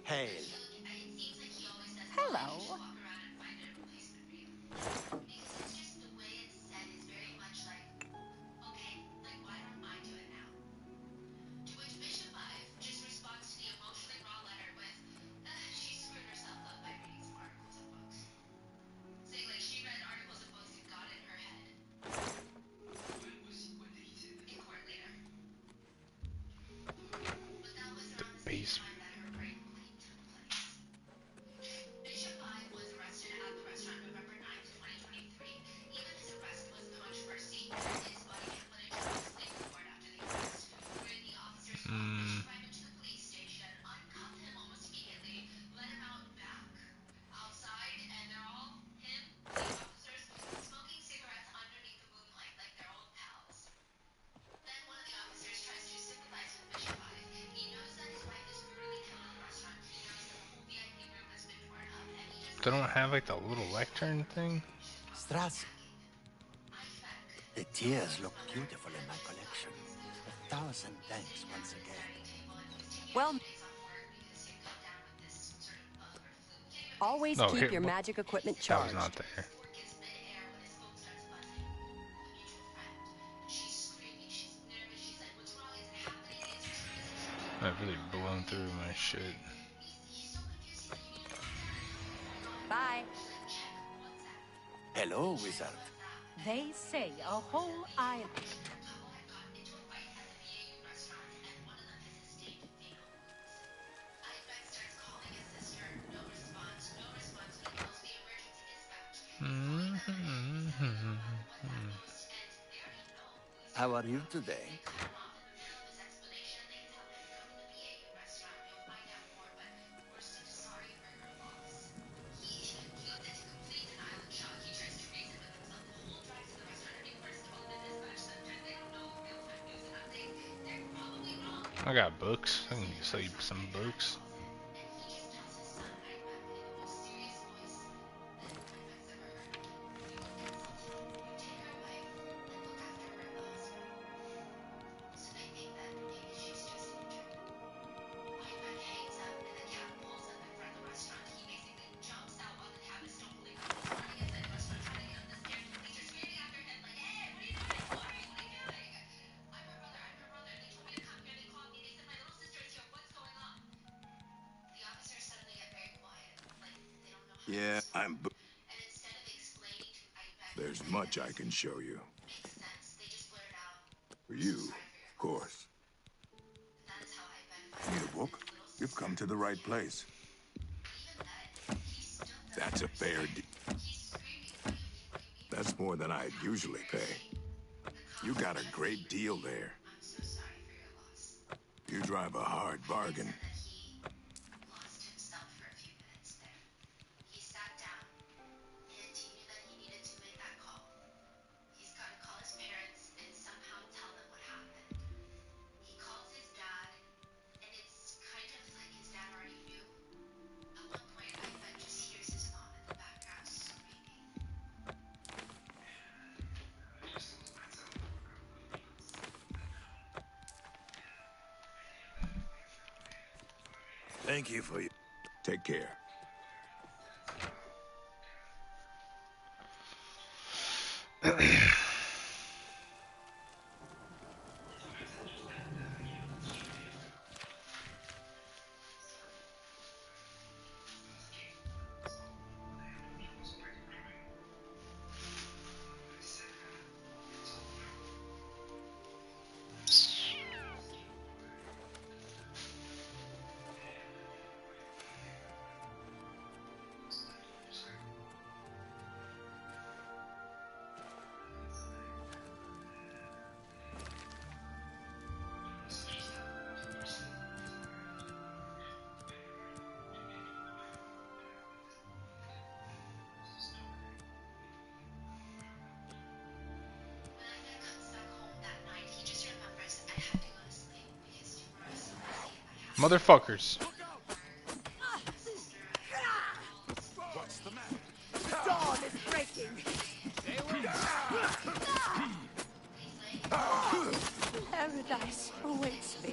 Hail. Hello. Base. They don't have like the little lectern thing? Strass. The tears look beautiful in my collection. 1,000 thanks once again. Well, always No, keep here, your but magic equipment that charged. was not there. I've really blown through my shit. Bye. Hello, wizard. They say a whole island. How are you today? I got books. I can sell you some books. Yeah, There's much I can show you. For you, of course. Need a book? You've come to the right place. That's a fair deal. That's more than I'd usually pay. You got a great deal there. You drive a hard bargain. Thank you for your... Take care. Motherfuckers. What's the matter? The dawn is breaking. Paradise awaits me.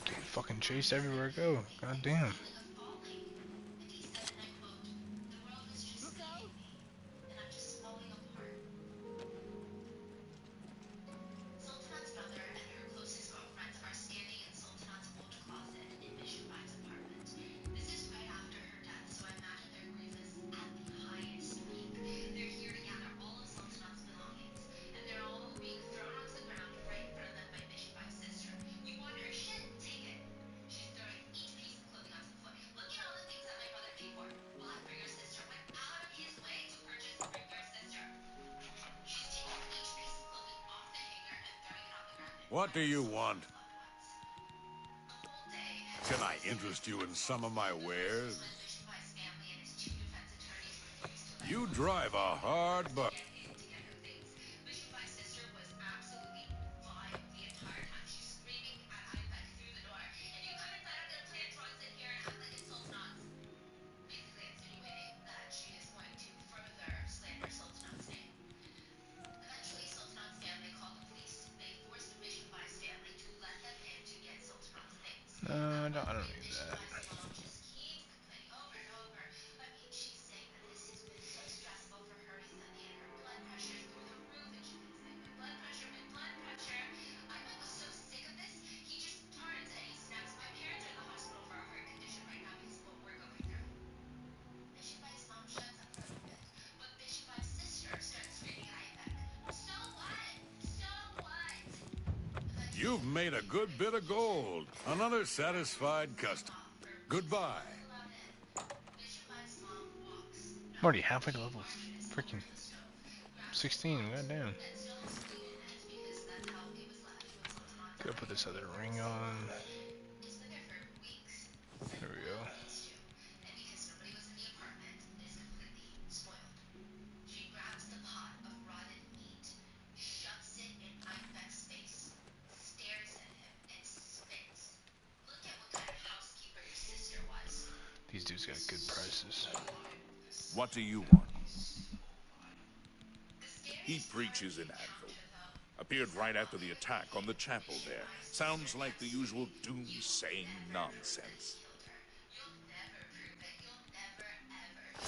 Getting fucking chased everywhere I go. God damn. What do you want? Can I interest you in some of my wares? You drive a hard buck. No, I don't need that. You've made a good bit of gold. Another satisfied customer. Goodbye. I'm already halfway to level freaking 16. Goddamn. Gotta put this other ring on. There we go. These dudes got good prices. What do you want? He preaches in Anvil. Appeared right after the attack on the chapel there. Sounds like the usual doom-saying nonsense.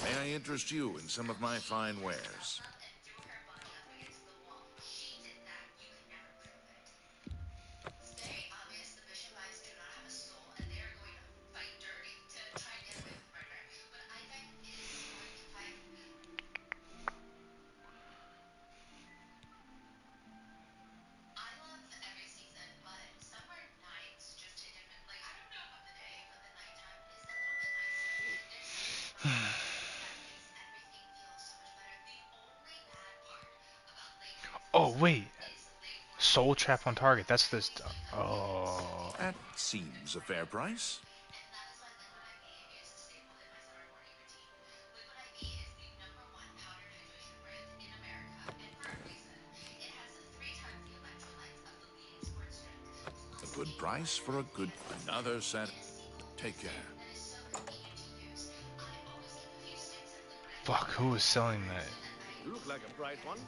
May I interest you in some of my fine wares? wait. Soul trap on target. That's this. Oh. That seems a fair price. A good price for a good... Another set. Take care. Fuck, who was selling that? You look like a bright one.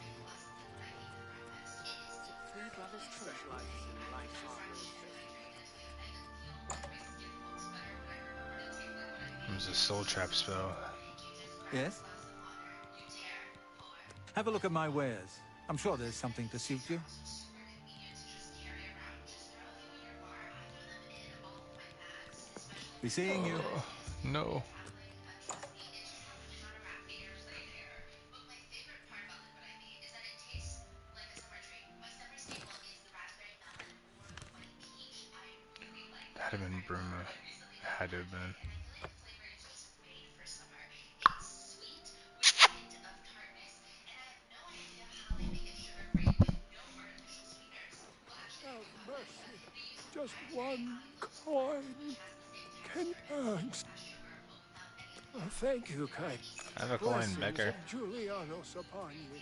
Three brothers specializes in light It was a soul trap spell. Yes? Have a look at my wares. I'm sure there's something to suit you. Be seeing you. No. Had to have been Bruma. Had to have been. Have mercy. Just one coin. Can thanks. Thank you, kind. Have a coin, Becker. Julianos upon you.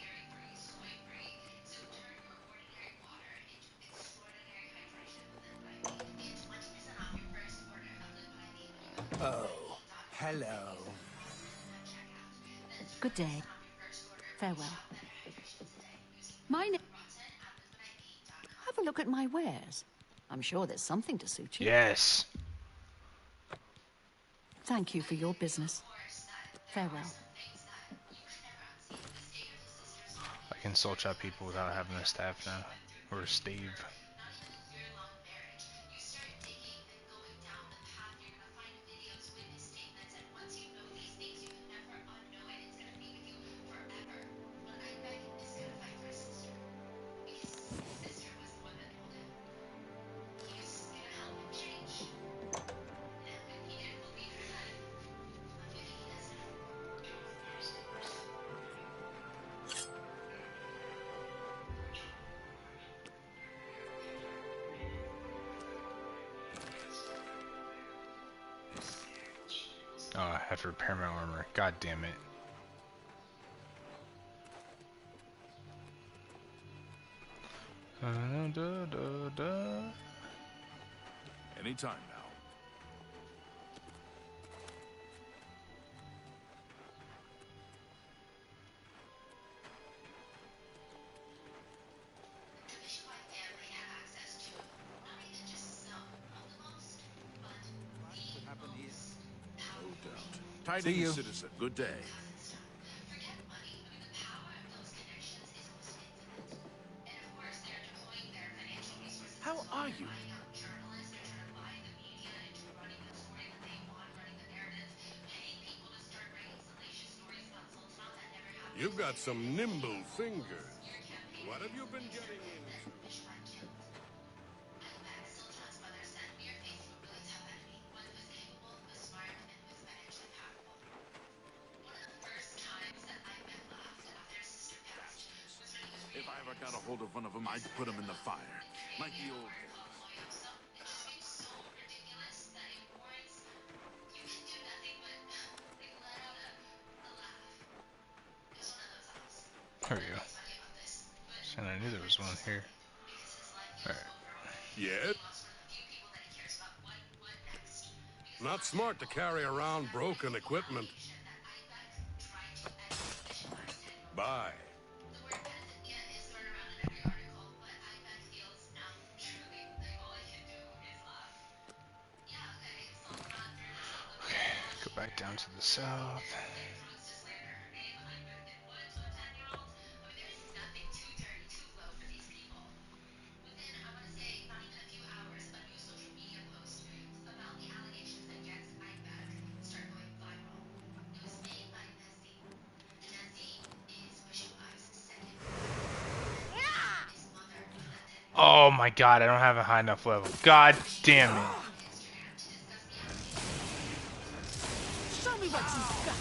Oh, hello. Good day. Farewell. My name. Have a look at my wares. I'm sure there's something to suit you. Yes. Thank you for your business. Farewell. I can soul trap people without having a staff now. Or a stave. Oh, I have to repair my armor. God damn it. Anytime now. Tidings, citizen. Good day. How are you? You've got some nimble fingers. What have you been getting into? If I ever got a hold of one of them, I'd put them in the fire. Like the old There we go. And I knew there was one here. Alright. Yeah? Not smart to carry around broken equipment. Bye. Okay, go back down to the south. Oh my god, I don't have a high enough level. God damn it. Show me what you've got.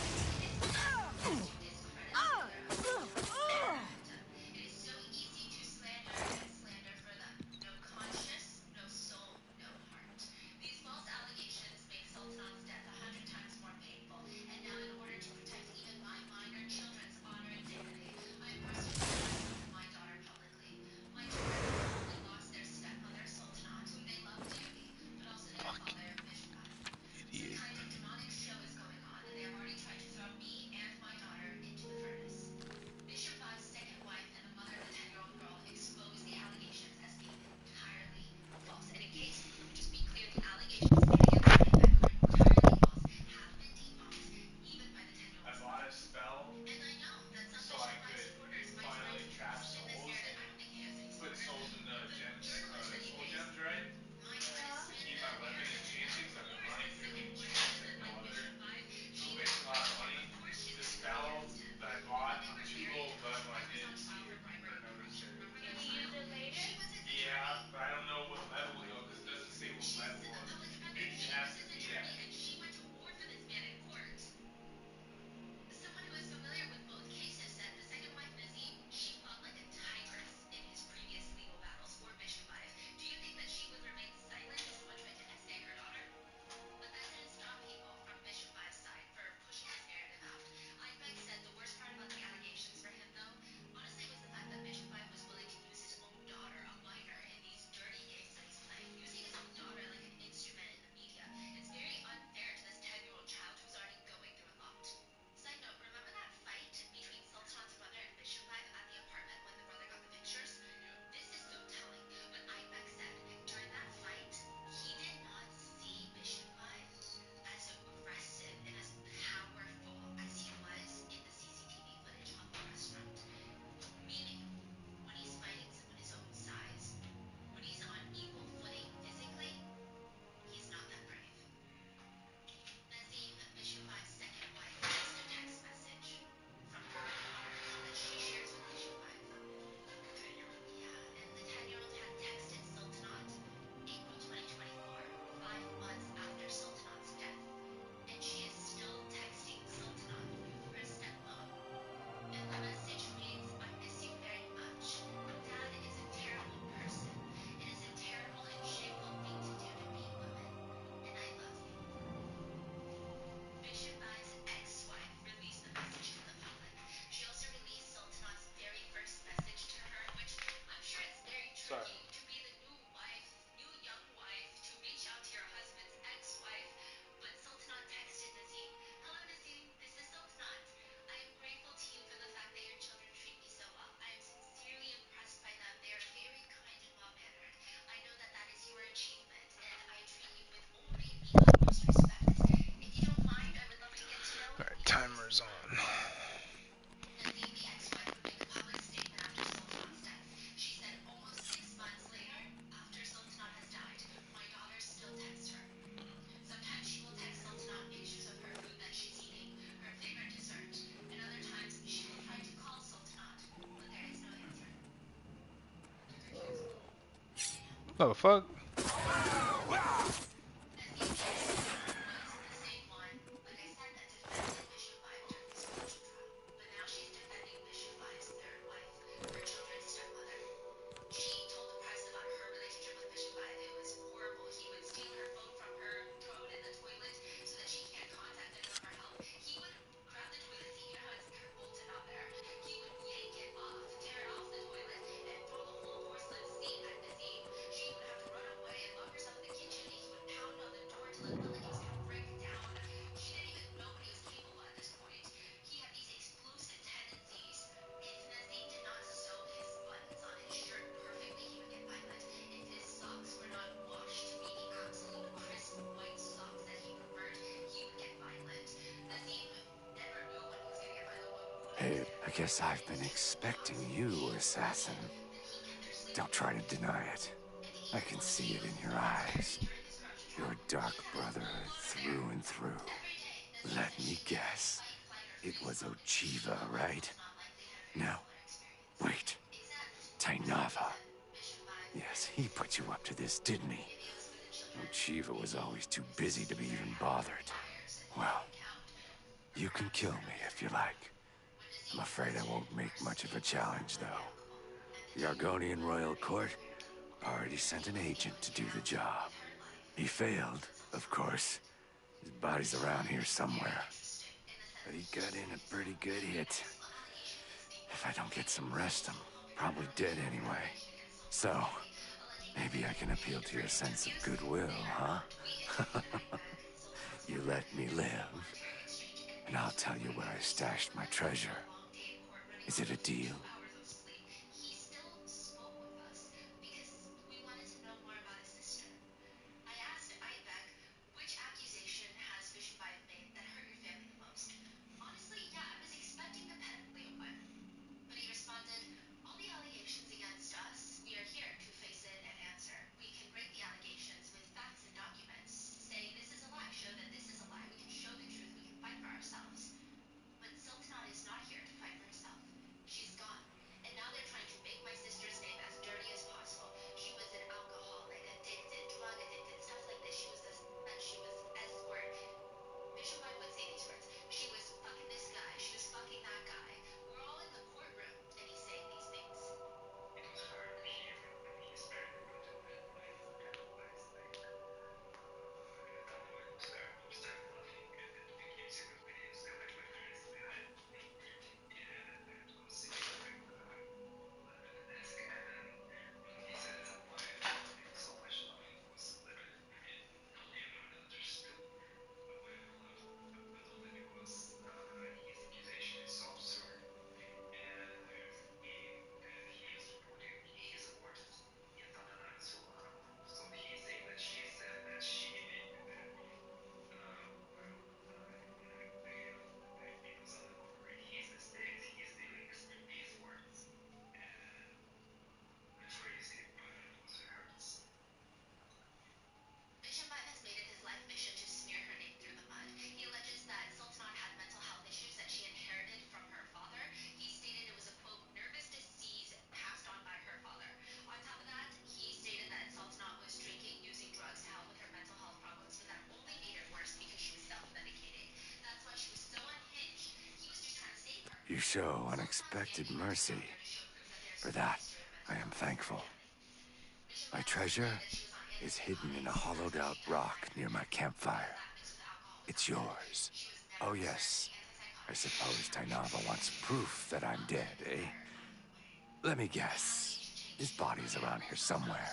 What the fuck? Hey, I guess I've been expecting you, assassin. Don't try to deny it. I can see it in your eyes. Your dark brotherhood through and through. Let me guess. It was Ochiva, right? No. Wait. Tainava. Yes, he put you up to this, didn't he? Ochiva was always too busy to be even bothered. Well, you can kill me if you like. I'm afraid I won't make much of a challenge, though. The Argonian Royal Court already sent an agent to do the job. He failed, of course. His body's around here somewhere. But he got in a pretty good hit. If I don't get some rest, I'm probably dead anyway. So, maybe I can appeal to your sense of goodwill, huh? You let me live, and I'll tell you where I stashed my treasure. Is it a deal? You show unexpected mercy. For that, I am thankful. My treasure is hidden in a hollowed-out rock near my campfire. It's yours. Oh yes, I suppose Tainava wants proof that I'm dead, eh? Let me guess. His body's around here somewhere.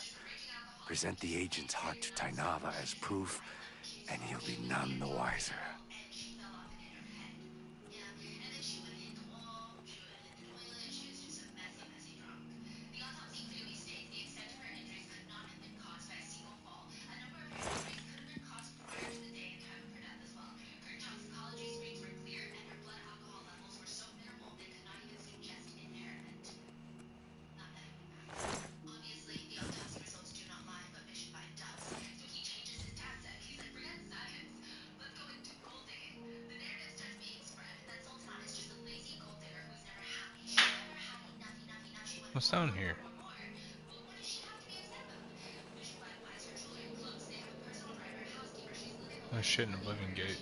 Present the agent's heart to Tainava as proof, and he'll be none the wiser. What's down here? Oh shit, an Oblivion Gate.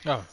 Oh.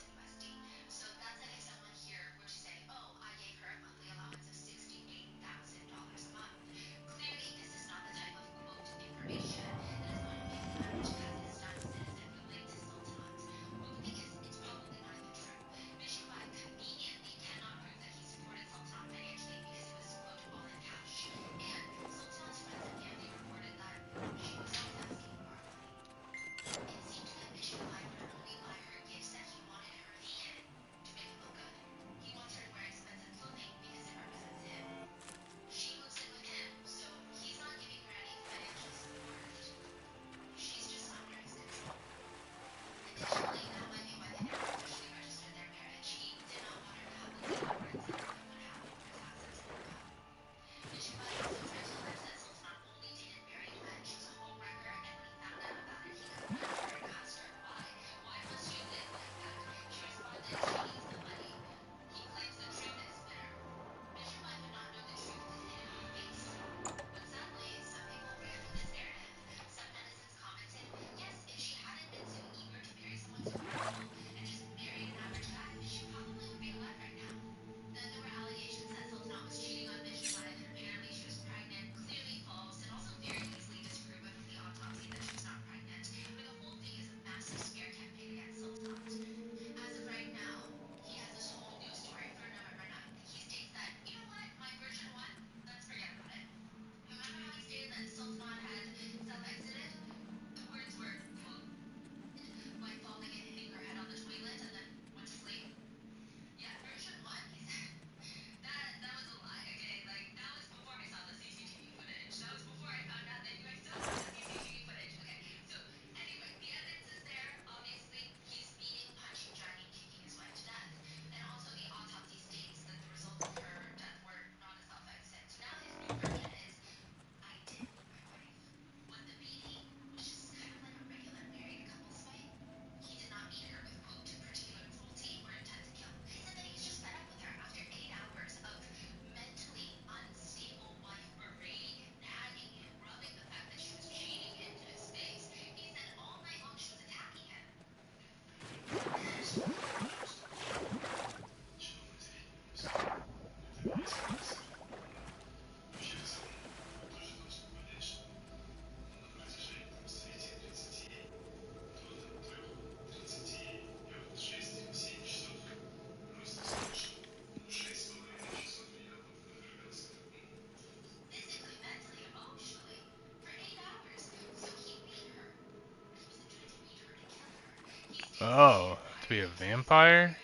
Oh, to be a vampire?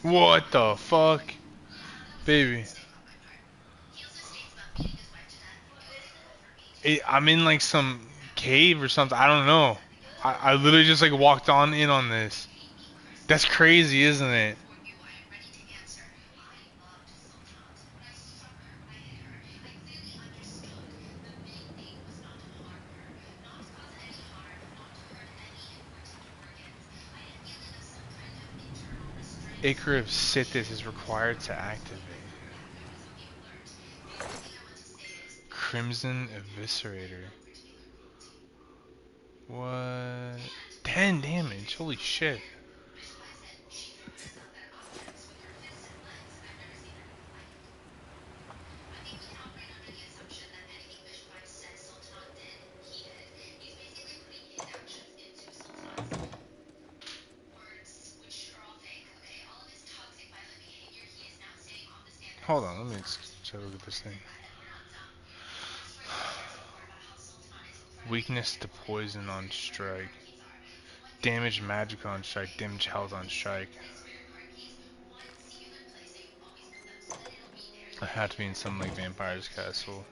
What the fuck? Baby. I'm in like some cave or something. I don't know. I literally just like walked on in on this. That's crazy, isn't it? Acre of Sithis is required to activate. Crimson Eviscerator. What? 10 damage. Holy shit. Hold on, let me take a look at this thing. Weakness to poison on strike. Damage magic on strike. Damage health on strike. I have to be in some like vampire's castle.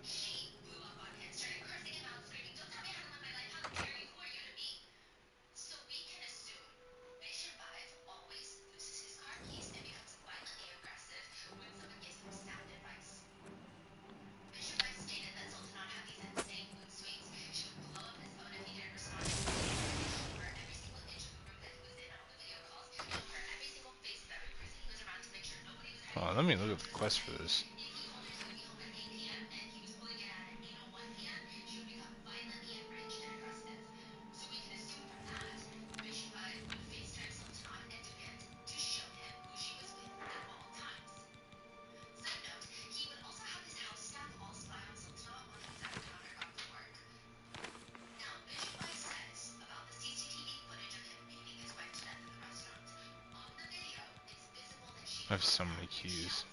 Oh, let me look at the quest for this. I have so many keys.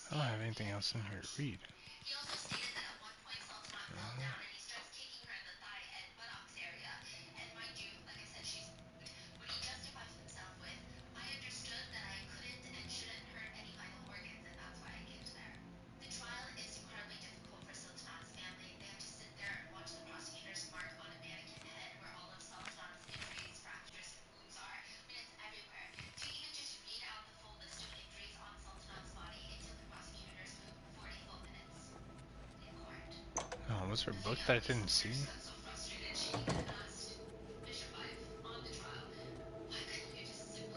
I don't have anything else in here to read. Oh, was there a book that I didn't see?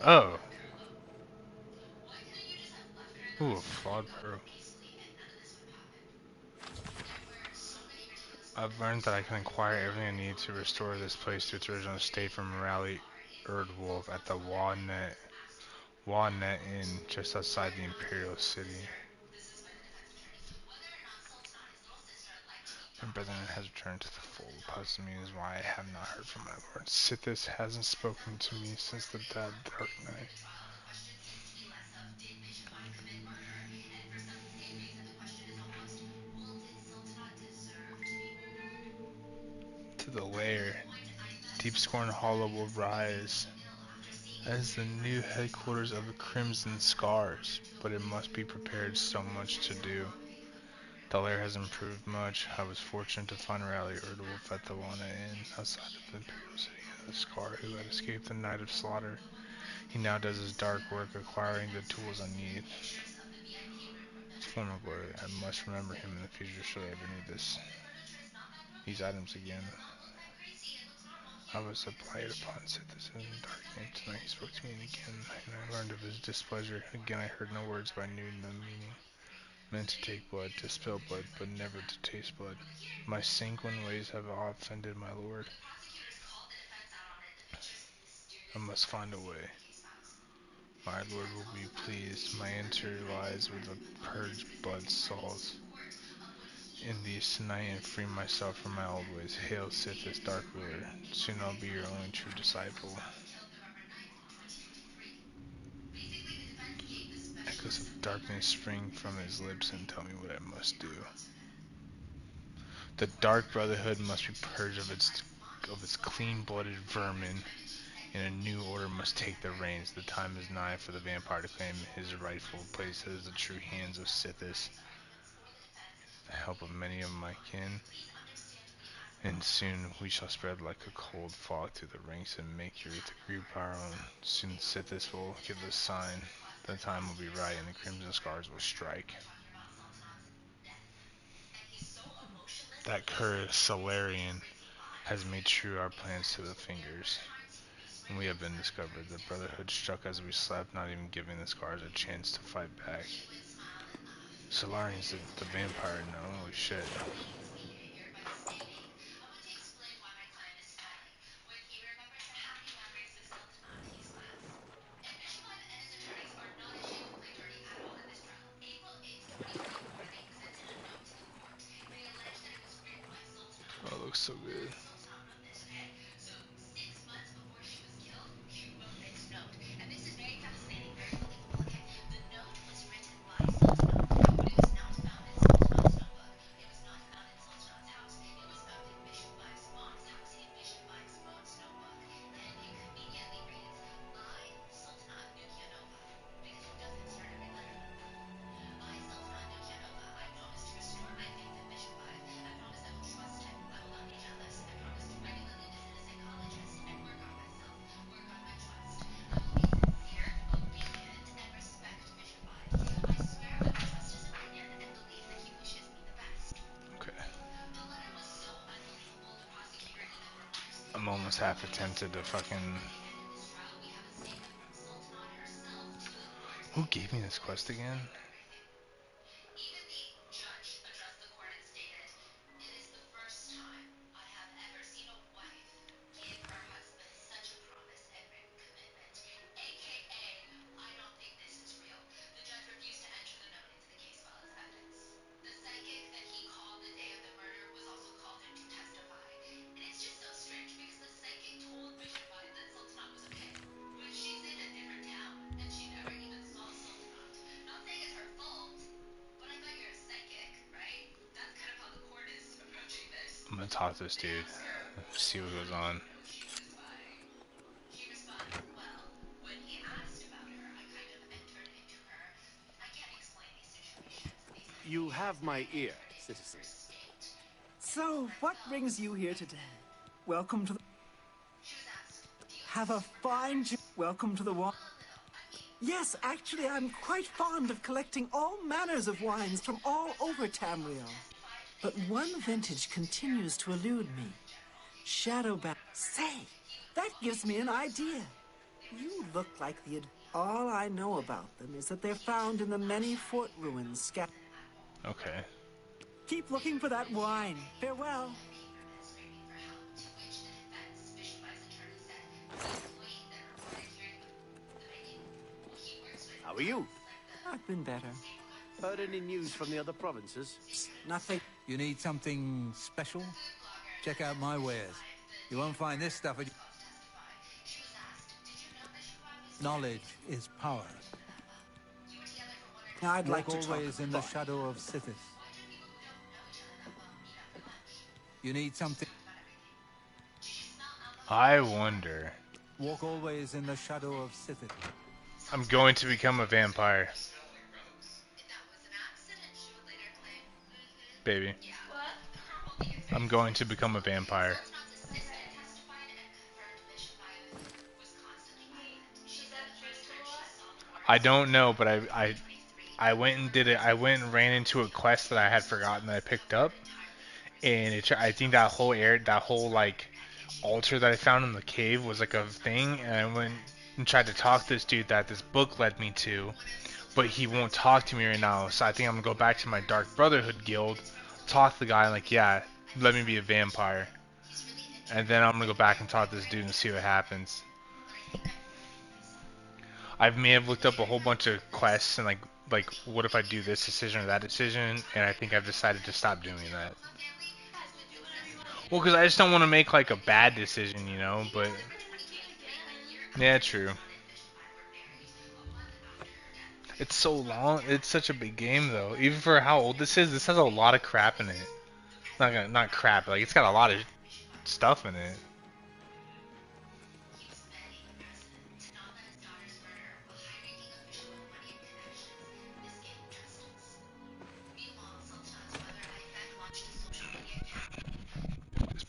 Oh. Ooh, a flawed pearl. I've learned that I can acquire everything I need to restore this place to its original state from Rally Erdwolf at the Wanet Inn just outside the Imperial City. My brethren has returned to the fold. Puzzling me is why I have not heard from my lord. Sithis hasn't spoken to me since the dead dark night. To the lair, Deep Scorn Hollow will rise as the new headquarters of the Crimson Scars, but it must be prepared so much to do. The lair has improved much. I was fortunate to find Rally Erdwolf at the Wana Inn outside of the Imperial City, the Scar who had escaped the night of slaughter. He now does his dark work acquiring the tools I need. His former glory, I must remember him in the future should I ever need these items again. I was applied upon Sithis in the dark name tonight. He spoke to me again, and I learned of his displeasure. Again I heard no words, but I knew no meaning. Meant to take blood, to spill blood, but never to taste blood. My sanguine ways have offended my lord. I must find a way. My lord will be pleased. My answer lies with the purged blood souls. In these tonight and free myself from my old ways. Hail Sithis, dark ruler. Soon I'll be your only true disciple. Echoes of darkness spring from his lips and tell me what I must do. The Dark Brotherhood must be purged of its clean-blooded vermin, and a new order must take the reins. The time is nigh for the vampire to claim his rightful place as the true hands of Sithis. With the help of many of my kin, And soon we shall spread like a cold fog through the ranks and make Eureka group our own. Soon Sithis will give the sign. The time will be right and the Crimson Scars will strike. That cursed Solarian has made true our plans to the fingers. And we have been discovered. The Brotherhood struck as we slept, not even giving the Scars a chance to fight back. Solarian's the vampire now. Holy shit. Oh, it looks so good. I'm almost half tempted to fucking... Who gave me this quest again? I'm gonna talk to this dude, see what goes on. You have my ear, citizen. So, what brings you here today? Welcome to the... Have a fine... Welcome to the wine. Yes, actually, I'm quite fond of collecting all manners of wines from all over Tamriel. But one vintage continues to elude me. Shadowbound. Say, that gives me an idea. You look like the... All I know about them is that they're found in the many fort ruins scattered. Okay. Keep looking for that wine. Farewell. How are you? I've been better. Heard any news from the other provinces? Nothing. You need something special? Check out my wares. You won't find this stuff at... Knowledge is power. I'd like to talk. Always in the shadow of Sithis. You need something... I wonder... Walk always in the shadow of Sithis. I'm going to become a vampire. Baby. I'm going to become a vampire. I don't know, but I went and did it. I went and ran into a quest that I had forgotten that I picked up, and I think that whole like altar that I found in the cave was like a thing, and I went and tried to talk to this dude that this book led me to, but he won't talk to me right now. So I think I'm gonna go back to my Dark Brotherhood guild, talk to the guy, and like, yeah, let me be a vampire, and then I'm gonna go back and talk to this dude and see what happens. I may have looked up a whole bunch of quests and like what if I do this decision or that decision, and I think I've decided to stop doing that. Well, because I just don't want to make like a bad decision, you know, but yeah, true. It's so long. It's such a big game though. Even for how old this is, this has a lot of crap in it. Not crap, like it's got a lot of stuff in it. This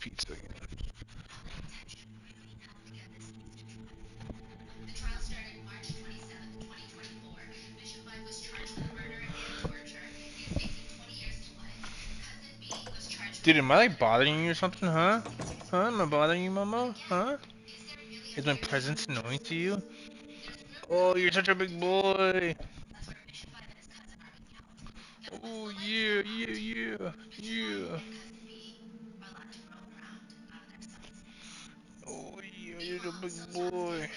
Dude, am I like bothering you or something, huh? Huh? Am I bothering you, Momo? Huh? Is my presence annoying to you? Oh, you're such a big boy. Oh, yeah, yeah, yeah, yeah. Oh, yeah, you're a big boy.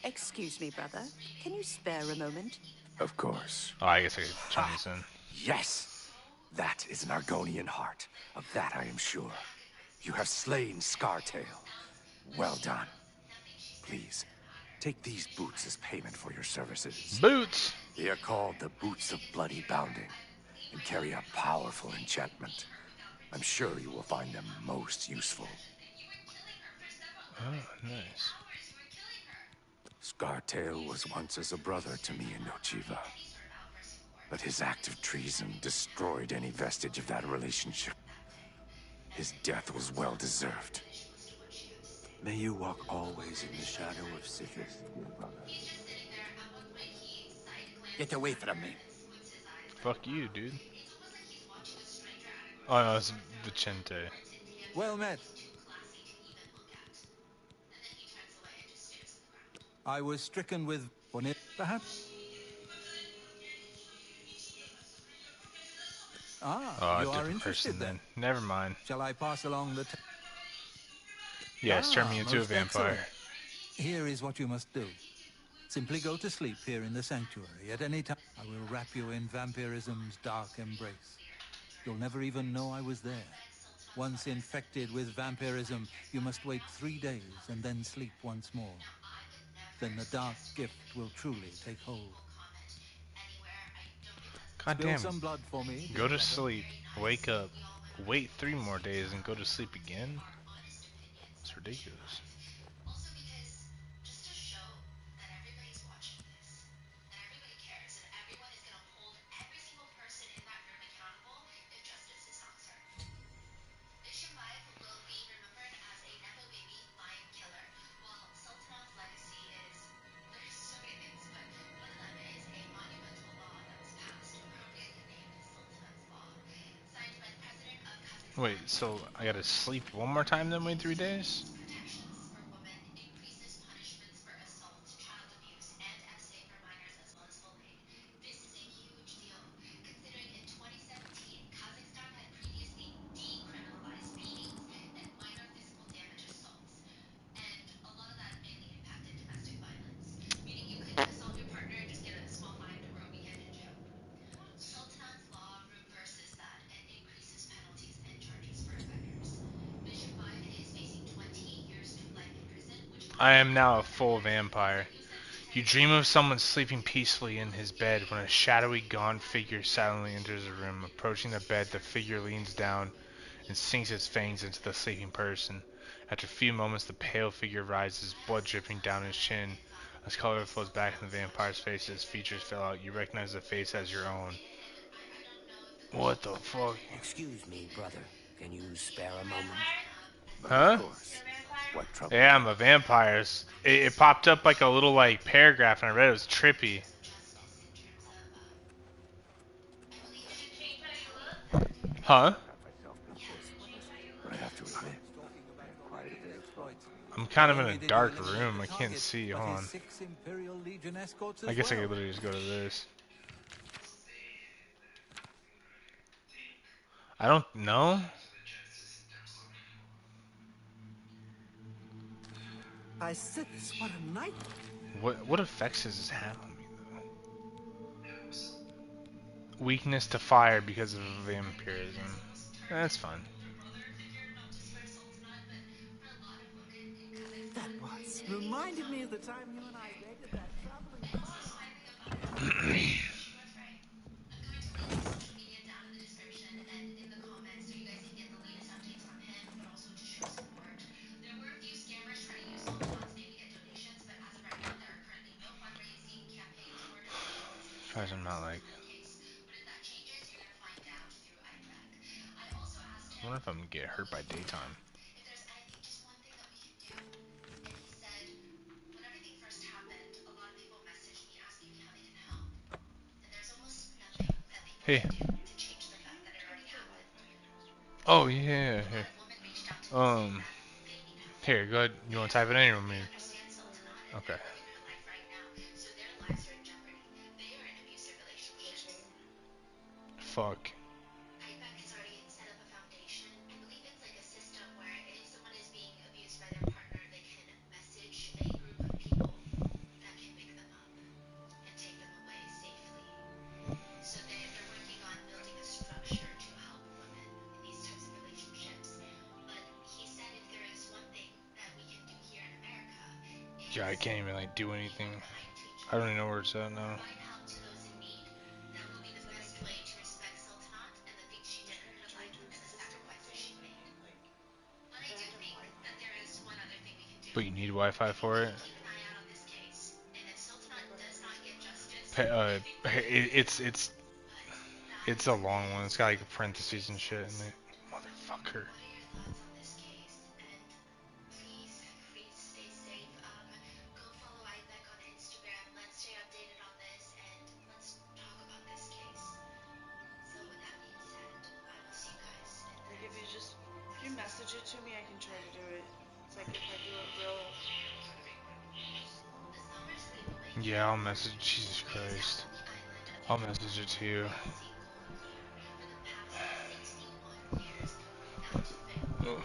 Excuse me, brother. Can you spare a moment? Of course. Oh, I guess I could turn this in. Yes! That is an Argonian heart. Of that I am sure. You have slain Scartail. Well done. Please, take these boots as payment for your services. Boots! They are called the Boots of Bloody Bounding, and carry a powerful enchantment. I'm sure you will find them most useful. Oh, nice. Scartail was once as a brother to me in Nochiva. But his act of treason destroyed any vestige of that relationship. His death was well deserved. May you walk always in the shadow of Sithis, dear brother. Get away from me. Fuck you, dude. Oh no, it's Vicente. Well met. I was stricken with bonnet, perhaps? Ah, Oh, you are different interested person then. then. Never mind. Shall I pass along the... Yes, turn me into a most vampire. excellent. Here is what you must do. Simply go to sleep here in the sanctuary. At any time, I will wrap you in vampirism's dark embrace. You'll never even know I was there. Once infected with vampirism, you must wait 3 days and then sleep once more. Then the dark gift will truly take hold. God Spill damn. some blood for me, Go dear to brother. sleep, wake up, wait 3 more days, and go to sleep again? It's ridiculous. Wait, so I gotta sleep one more time then wait 3 days? I am now a full vampire. You dream of someone sleeping peacefully in his bed when a shadowy, gaunt figure silently enters the room. Approaching the bed, the figure leans down and sinks its fangs into the sleeping person. After a few moments, the pale figure rises, blood dripping down his chin. As color flows back in the vampire's face, his features fill out. You recognize the face as your own. What the fuck? Excuse me, brother. Can you spare a moment? But of Huh? course. What trouble? Yeah, I'm a vampire. It popped up like a little like paragraph and I read it. It was trippy. Huh? But I have to admit, I am quite a bit of I'm kind Not of in only a did you dark eliminate room. the I can't target, see. but Hold his on. 6 Imperial Legion escorts I as guess I well. could literally just go to this. I don't know. I said this, what a night. What effects does this have on me though? Weakness to fire because of vampirism. That's fine. That was. Reminded me of the time you and I raided that traveling bus. As I'm not like. I wonder if I'm gonna get hurt by daytime. Hey. Oh yeah. Here. Here. Go ahead. You want to type it in or me? Okay. Fuck. Yeah, I can't even like do anything. I don't even know where it's at now. But you need Wi-Fi for it. It's a long one. It's got like parentheses and shit in it. Motherfucker. If you message it to me, I can try to do it. It's like if I do it real slow. Yeah, I'll message. Jesus Christ. I'll message it to you. Ugh.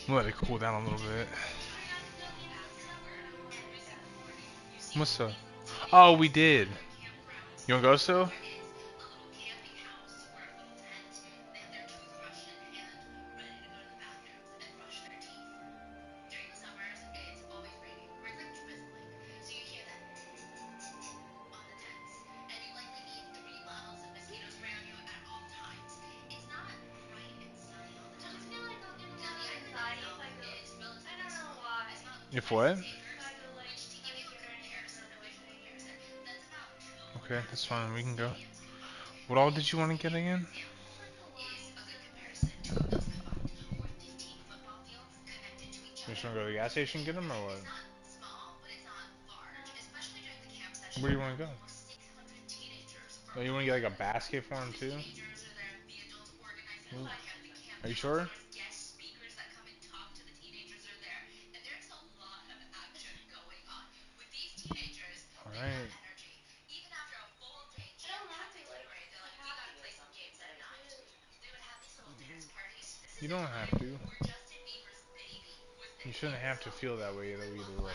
I'm gonna let it cool down a little bit. What's up? Oh, we did. You wanna go still? If what? Okay, that's fine. We can go. What all did you want to get again? You just want to go to the gas station and get them, or what? Where do you want to go? Oh, you want to get like a basket for them too? Are you sure? Alright. You don't have to. You shouldn't have to feel that way though either way.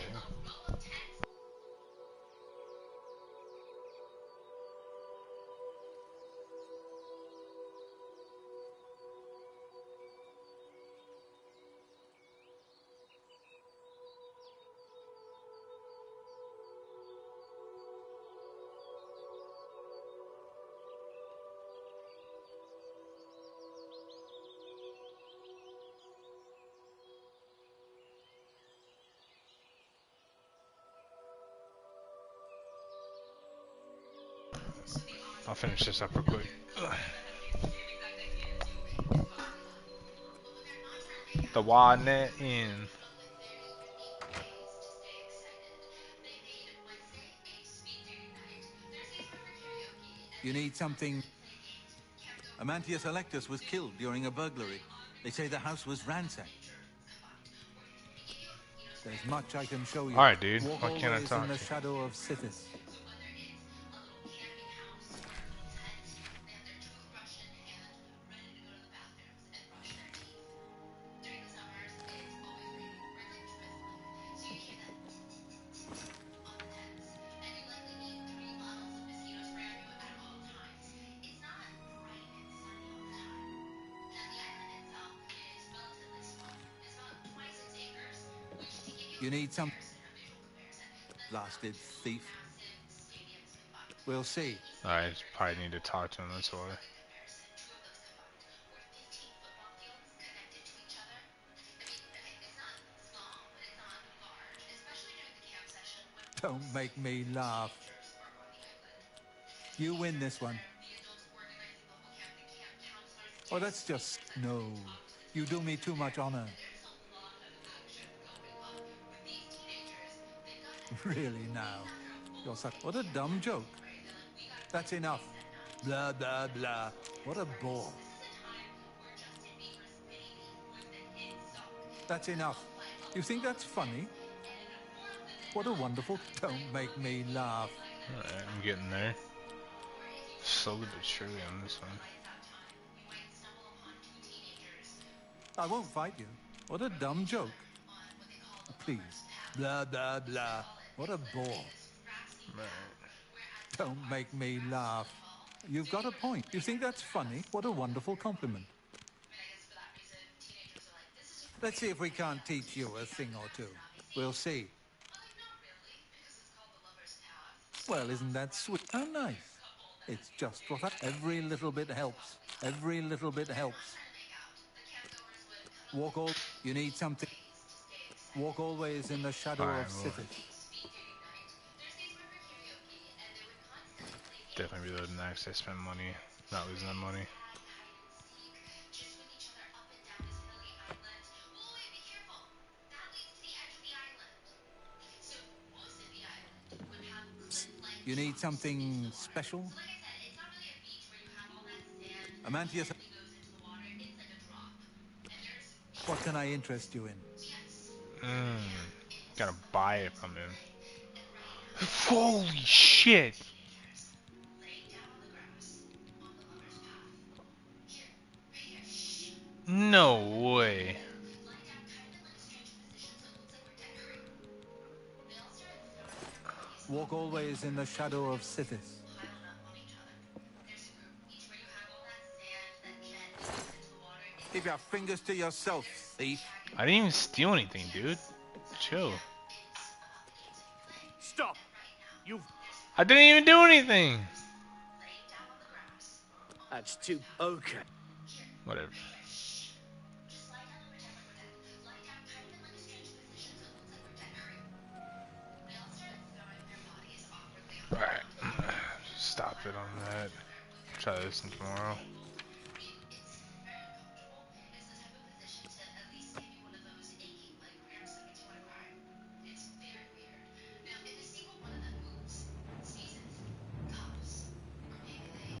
I'll finish this up real quick. The Wadnet Inn. You need something. Amantius Electus was killed during a burglary. They say the house was ransacked. There's much I can show you. Alright, dude. Walk Why can't I always talk in the to you? shadow of Sithis. You need some... Blasted thief. We'll see. I probably need to talk to him, that's why. Don't make me laugh. You win this one. Oh, that's just... No. You do me too much honor. Really now. You're such... What a dumb joke. That's enough. Blah, blah, blah. What a bore. That's enough. You think that's funny? What a wonderful... Don't make me laugh. Alright, I'm getting there. Slowly but surely on this one. I won't fight you. What a dumb joke. Please. Blah, blah, blah. What a bore. Don't make me laugh. You've got a point. You think that's funny? What a wonderful compliment. Let's see if we can't teach you a thing or two. We'll see. Well, isn't that sweet? How nice. It's just what I... Every little bit helps. Every little bit helps. Walk all... You need something. Walk always in the shadow of cities. Definitely reloading next. I spend money, not losing that money. You need something special? Amantius, what can I interest you in? Gotta buy it from him. Holy shit! No way. Walk always in the shadow of cities. Keep your fingers to yourself, thief. I didn't even steal anything, dude. Chill. Stop! I didn't even do anything! That's too... Okay. Whatever. Alright. Stop it on that. Try this tomorrow.